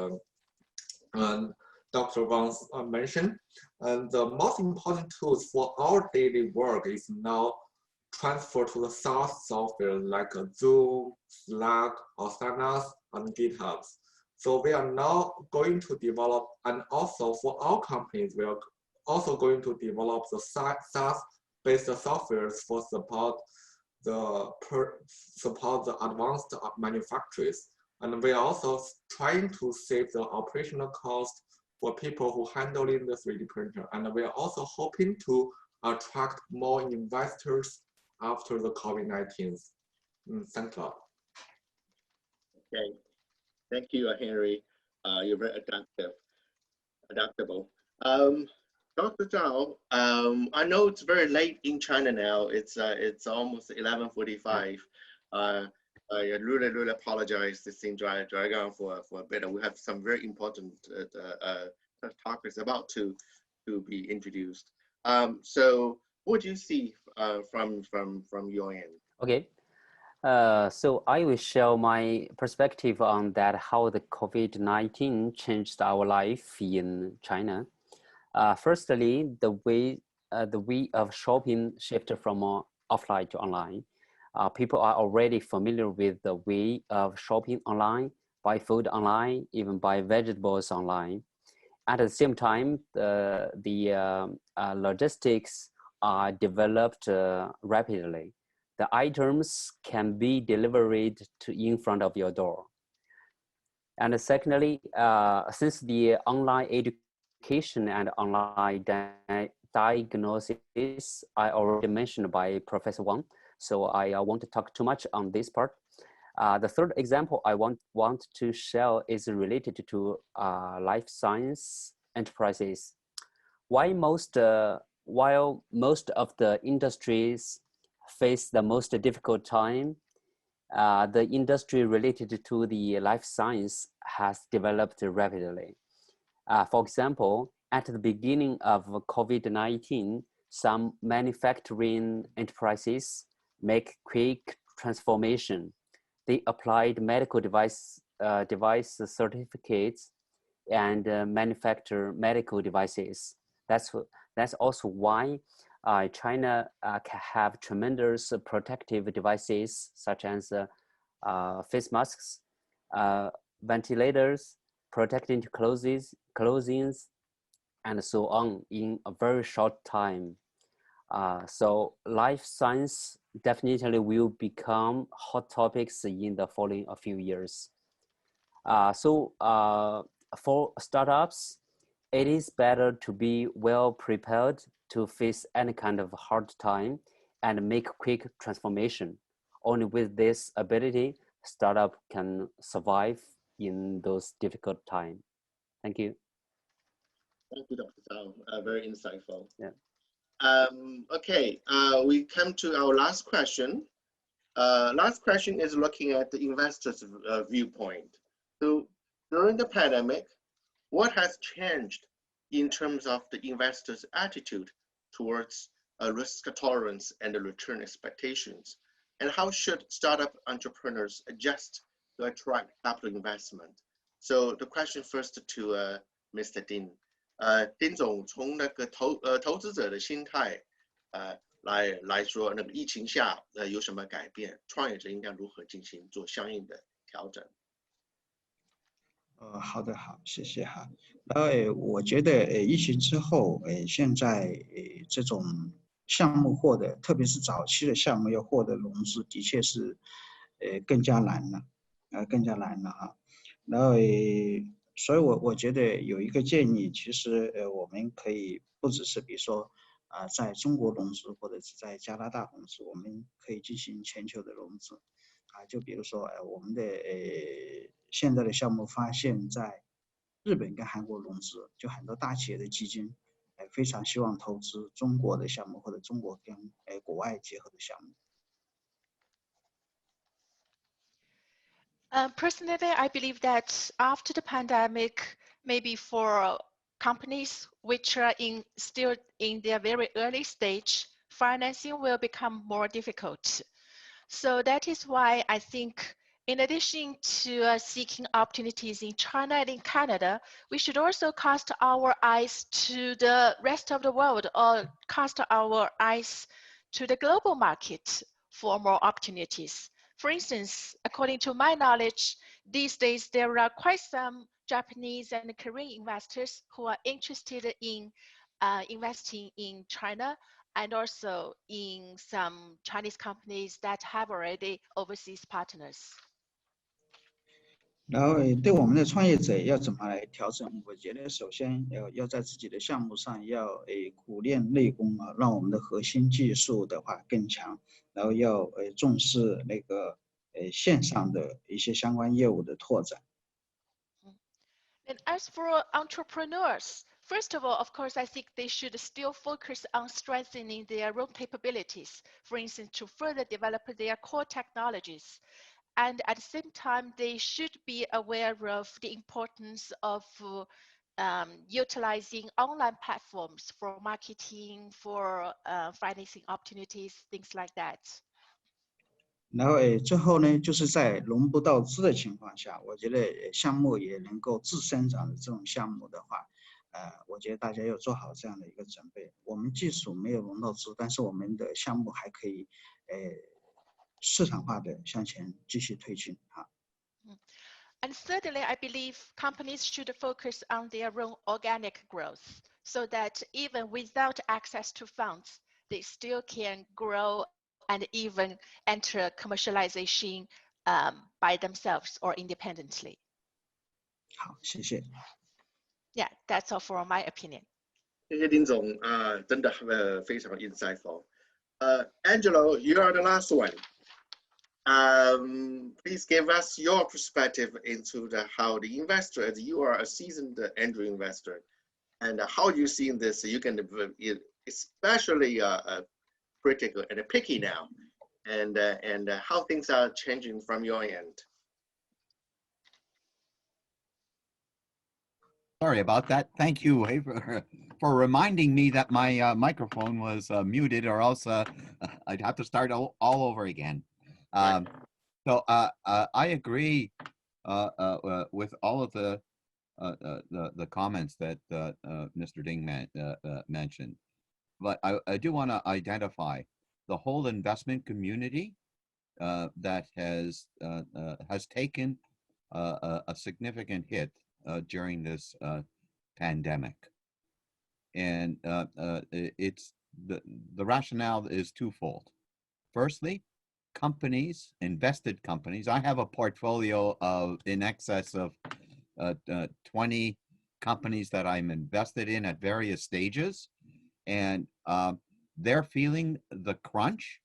S10: Dr. Wang mentioned. And the most important tools for our daily work is now transferred to the SaaS software like Zoom, Slack, Asana, and GitHub. So we are now going to develop, and also for our companies, we are also going to develop the SaaS-based softwares for support the advanced manufacturers. And we are also trying to save the operational cost for people who handling the 3D printer. And we are also hoping to attract more investors after the COVID-19. Thanks a lot.
S1: Okay, thank you, Henry. You're very adaptable. Dr. Zhao, I know it's very late in China now. It's almost 11:45. I really apologize. This thing drag on for a bit. We have some very important topics about to be introduced. So what do you see from your end?
S7: Okay. So I will share my perspective on that, how the COVID-19 changed our life in China. Firstly, the way of shopping shifted from offline to online. People are already familiar with the way of shopping online, buy food online, even buy vegetables online. At the same time, the logistics are developed rapidly. The items can be delivered in front of your door. And secondly, since the online education and online diagnosis are already mentioned by Professor Wang, so I won't talk too much on this part. The third example I want to share is related to life science enterprises. While most of the industries face the most difficult time, the industry related to the life science has developed rapidly. For example, at the beginning of COVID-19, some manufacturing enterprises make quick transformation. They applied medical device certificates and manufacture medical devices. That's also why China can have tremendous protective devices such as face masks, ventilators, protecting clothes, and so on in a very short time. So life science definitely will become hot topics in the following few years. For startups, it is better to be well prepared to face any kind of hard time and make quick transformation. Only with this ability, startup can survive in those difficult times. Thank you.
S1: Thank you, Dr. Zhao. Very insightful.
S7: Yeah.
S1: Okay, we come to our last question. Last question is looking at the investors' viewpoint. So during the pandemic, what has changed in terms of the investors' attitude towards risk tolerance and return expectations? And how should startup entrepreneurs adjust to attract capital investment? So the question first to Mr. Ding. 丁总从那个投资者的心态来说，那个疫情下有什么改变？创业者应该如何进行做相应的调整？
S5: 好的，好，谢谢哈。然后我觉得疫情之后现在这种项目获得，特别是早期的项目要获得融资，的确是更加难了，更加难了哈。然后所以我觉得有一个建议，其实我们可以不只是比如说在中国融资，或者是在加拿大融资，我们可以进行全球的融资就比如说我们的现在的项目发现在日本跟韩国融资，就很多大企业的基金非常希望投资中国的项目，或者中国跟国外结合的项目。
S6: Personally, I believe that after the pandemic, maybe for companies which are still in their very early stage, financing will become more difficult. So that is why I think in addition to seeking opportunities in China and in Canada, we should also cast our eyes to the rest of the world, or cast our eyes to the global market for more opportunities. For instance, according to my knowledge, these days there are quite some Japanese and Korean investors who are interested in investing in China, and also in some Chinese companies that have already overseas partners.
S5: 然后对我们的创业者要怎么来调整？我觉得首先要在自己的项目上要苦练内功让我们的核心技术的话更强，然后要重视那个线上的一些相关业务的拓展。
S6: And as for entrepreneurs, first of all, of course, I think they should still focus on strengthening their own capabilities, for instance, to further develop their core technologies. And at the same time, they should be aware of the importance of utilizing online platforms for marketing, for financing opportunities, things like that.
S5: 然后最后呢，就是在融不到资的情况下，我觉得项目也能够自生长的这种项目的话，我觉得大家要做好这样的一个准备。我们技术没有融到资，但是我们的项目还可以市场化的向前继续推进
S6: And thirdly, I believe companies should focus on their own organic growth, so that even without access to funds, they still can grow and even enter commercialization by themselves or independently.
S5: 好，谢谢。
S6: Yeah, that's all for my opinion.
S1: 谢谢丁总真的非常 insightful. Angelo, you are the last one. Please give us your perspective into how the investor, as you are a seasoned angel investor, and how you see this. You can especially critical and picky now, and how things are changing from your end.
S9: Sorry about that. Thank you for reminding me that my microphone was muted, or else I'd have to start all over again. So I agree with all of the comments that Mr. Ding mentioned, but I do want to identify the whole investment community that has taken a significant hit during this pandemic, and it's the rationale is twofold. Firstly, companies, invested companies. I have a portfolio of in excess of 20 companies that I'm invested in at various stages, and they're feeling the crunch.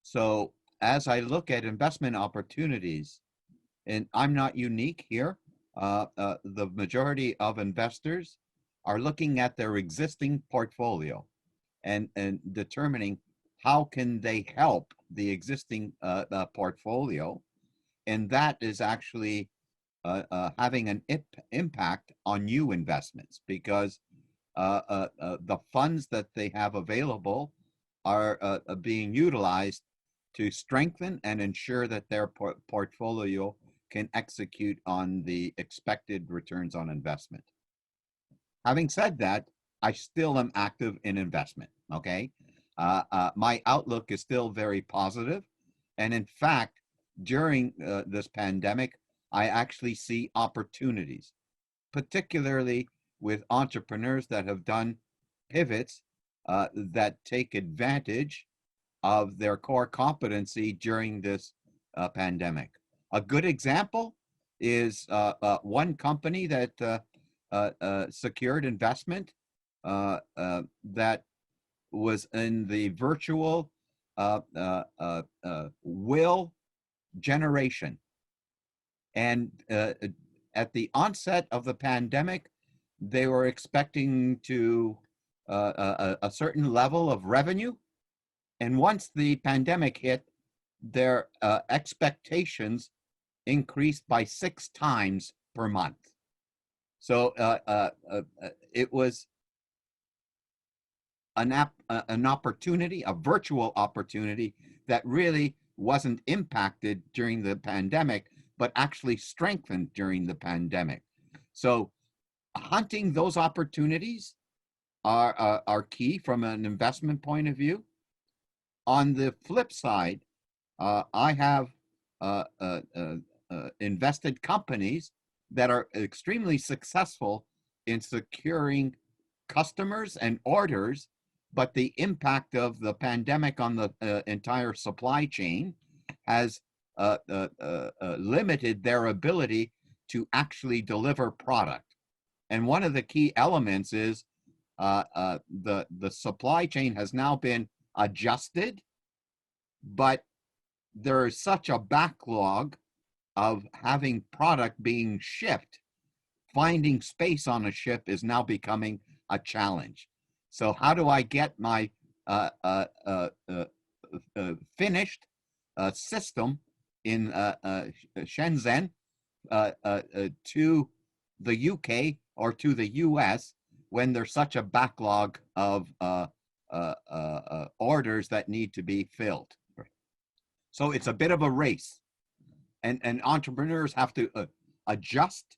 S9: So as I look at investment opportunities, and I'm not unique here, the majority of investors are looking at their existing portfolio and determining how can they help the existing portfolio. And that is actually having an impact on new investments, because the funds that they have available are being utilized to strengthen and ensure that their portfolio can execute on the expected returns on investment. Having said that, I still am active in investment, okay? My outlook is still very positive. And in fact, during this pandemic, I actually see opportunities, particularly with entrepreneurs that have done pivots that take advantage of their core competency during this pandemic. A good example is one company that secured investment that was in the virtual will generation. And at the onset of the pandemic, they were expecting to a certain level of revenue. And once the pandemic hit, their expectations increased by 6 times per month. So it was an opportunity, a virtual opportunity that really wasn't impacted during the pandemic, but actually strengthened during the pandemic. So hunting those opportunities are key from an investment point of view. On the flip side, I have invested companies that are extremely successful in securing customers and orders, but the impact of the pandemic on the entire supply chain has limited their ability to actually deliver product. And one of the key elements is the supply chain has now been adjusted, but there is such a backlog of having product being shipped. Finding space on a ship is now becoming a challenge. So how do I get my finished system in Shenzhen to the UK or to the US when there's such a backlog of orders that need to be filled? So it's a bit of a race, and entrepreneurs have to adjust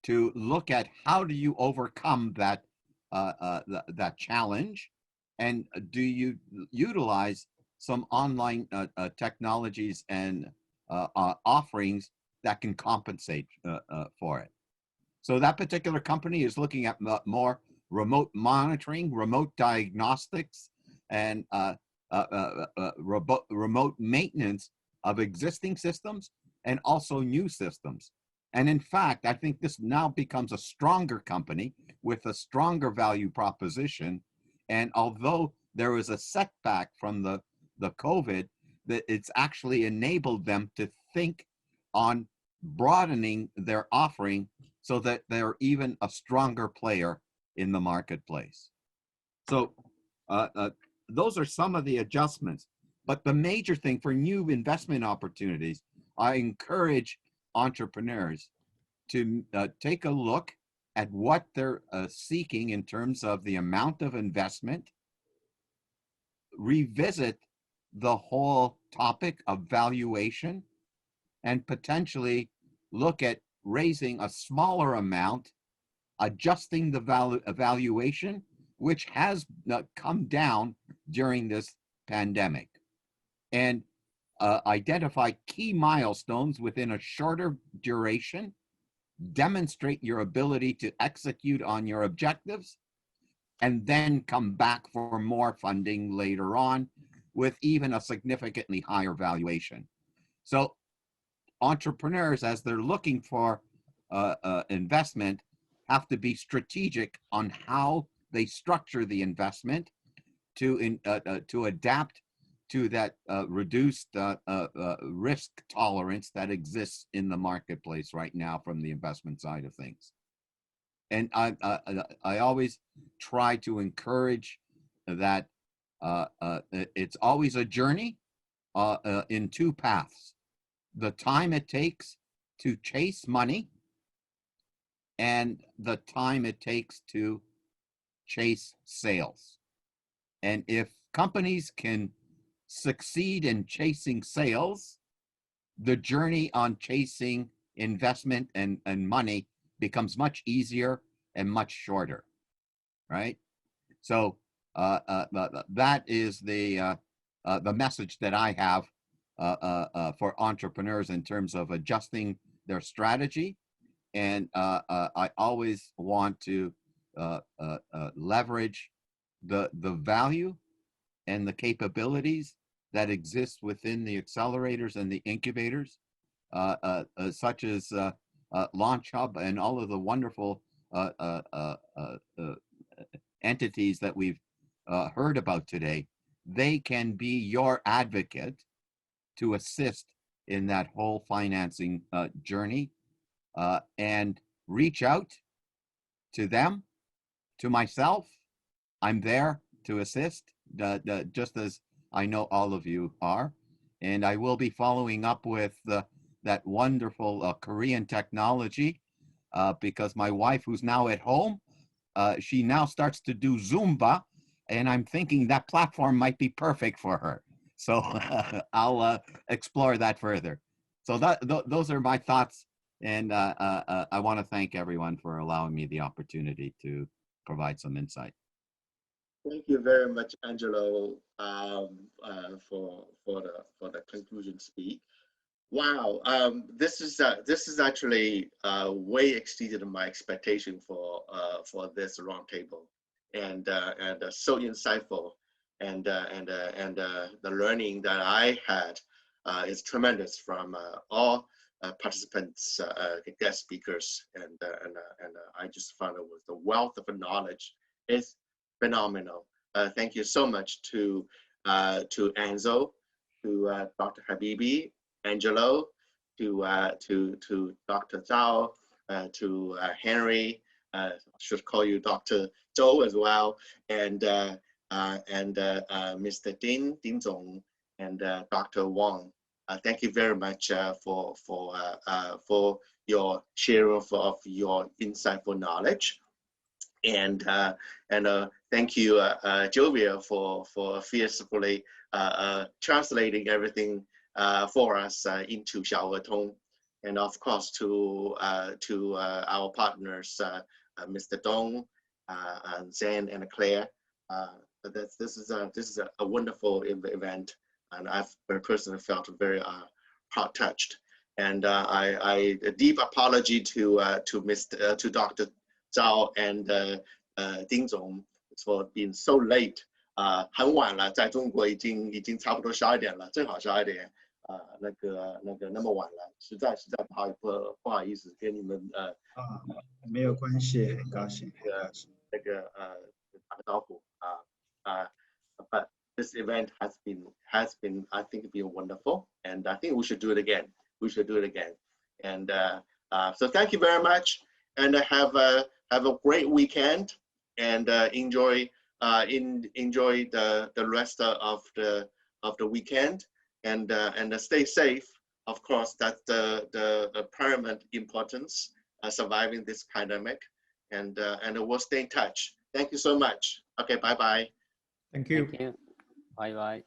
S9: to look at how do you overcome that that challenge, and do you utilize some online technologies and offerings that can compensate for it. So that particular company is looking at more remote monitoring, remote diagnostics, and remote maintenance of existing systems and also new systems. And in fact, I think this now becomes a stronger company with a stronger value proposition. And although there was a setback from the COVID, that it's actually enabled them to think on broadening their offering so that they're even a stronger player in the marketplace. So those are some of the adjustments. But the major thing for new investment opportunities, I encourage entrepreneurs to take a look at what they're seeking in terms of the amount of investment, revisit the whole topic of valuation, and potentially look at raising a smaller amount, adjusting the valuation, which has come down during this pandemic, and identify key milestones within a shorter duration, demonstrate your ability to execute on your objectives, and then come back for more funding later on with even a significantly higher valuation. So entrepreneurs, as they're looking for investment, have to be strategic on how they structure the investment to adapt to that reduced risk tolerance that exists in the marketplace right now from the investment side of things. And I always try to encourage that it's always a journey in two paths: the time it takes to chase money and the time it takes to chase sales. And if companies can succeed in chasing sales, the journey on chasing investment and money becomes much easier and much shorter, right? So that is the message that I have for entrepreneurs in terms of adjusting their strategy. And I always want to leverage the value and the capabilities that exist within the accelerators and the incubators, such as LaunchHub and all of the wonderful entities that we've heard about today. They can be your advocate to assist in that whole financing journey, and reach out to them, to myself. I'm there to assist, just as I know all of you are. And I will be following up with that wonderful Korean technology, because my wife, who's now at home, she now starts to do Zumba, and I'm thinking that platform might be perfect for her. So I'll explore that further. So those are my thoughts. And I want to thank everyone for allowing me the opportunity to provide some insight.
S1: Thank you very much, Angelo, for the conclusion speech. Wow, this is actually way exceeded my expectation for this roundtable, and so insightful, and the learning that I had is tremendous from all participants, guest speakers, and I just found it was the wealth of knowledge is phenomenal. Thank you so much to Enzo, to Dr. Habibi, Angelo, to Dr. Zhao, to Henry. I should call you Dr. Zhou as well, and Mr. Ding Zong, and Dr. Wang. Thank you very much for your sharing of your insightful knowledge, and thank you, Jovia, for fiercely translating everything for us into Xiaohetong, and of course to our partners, Mr. Dong, Zan, and Claire. This is a wonderful event, and I've personally felt very heart touched. And a deep apology to Dr. Zhao and Ding Zong for being so late. 很晚了，在中国已经差不多12点了，正好12点。那么晚了，实在不好意思跟你们
S5: 没有关系，很高兴
S1: 打个招呼but this event has been I think been wonderful, and I think we should do it again. And so thank you very much, and have a great weekend, and enjoy the rest of the weekend, and stay safe. Of course, that's the paramount importance, surviving this pandemic, and we'll stay in touch. Thank you so much. Okay, bye bye.
S8: Thank you.
S7: Thank you. Bye bye.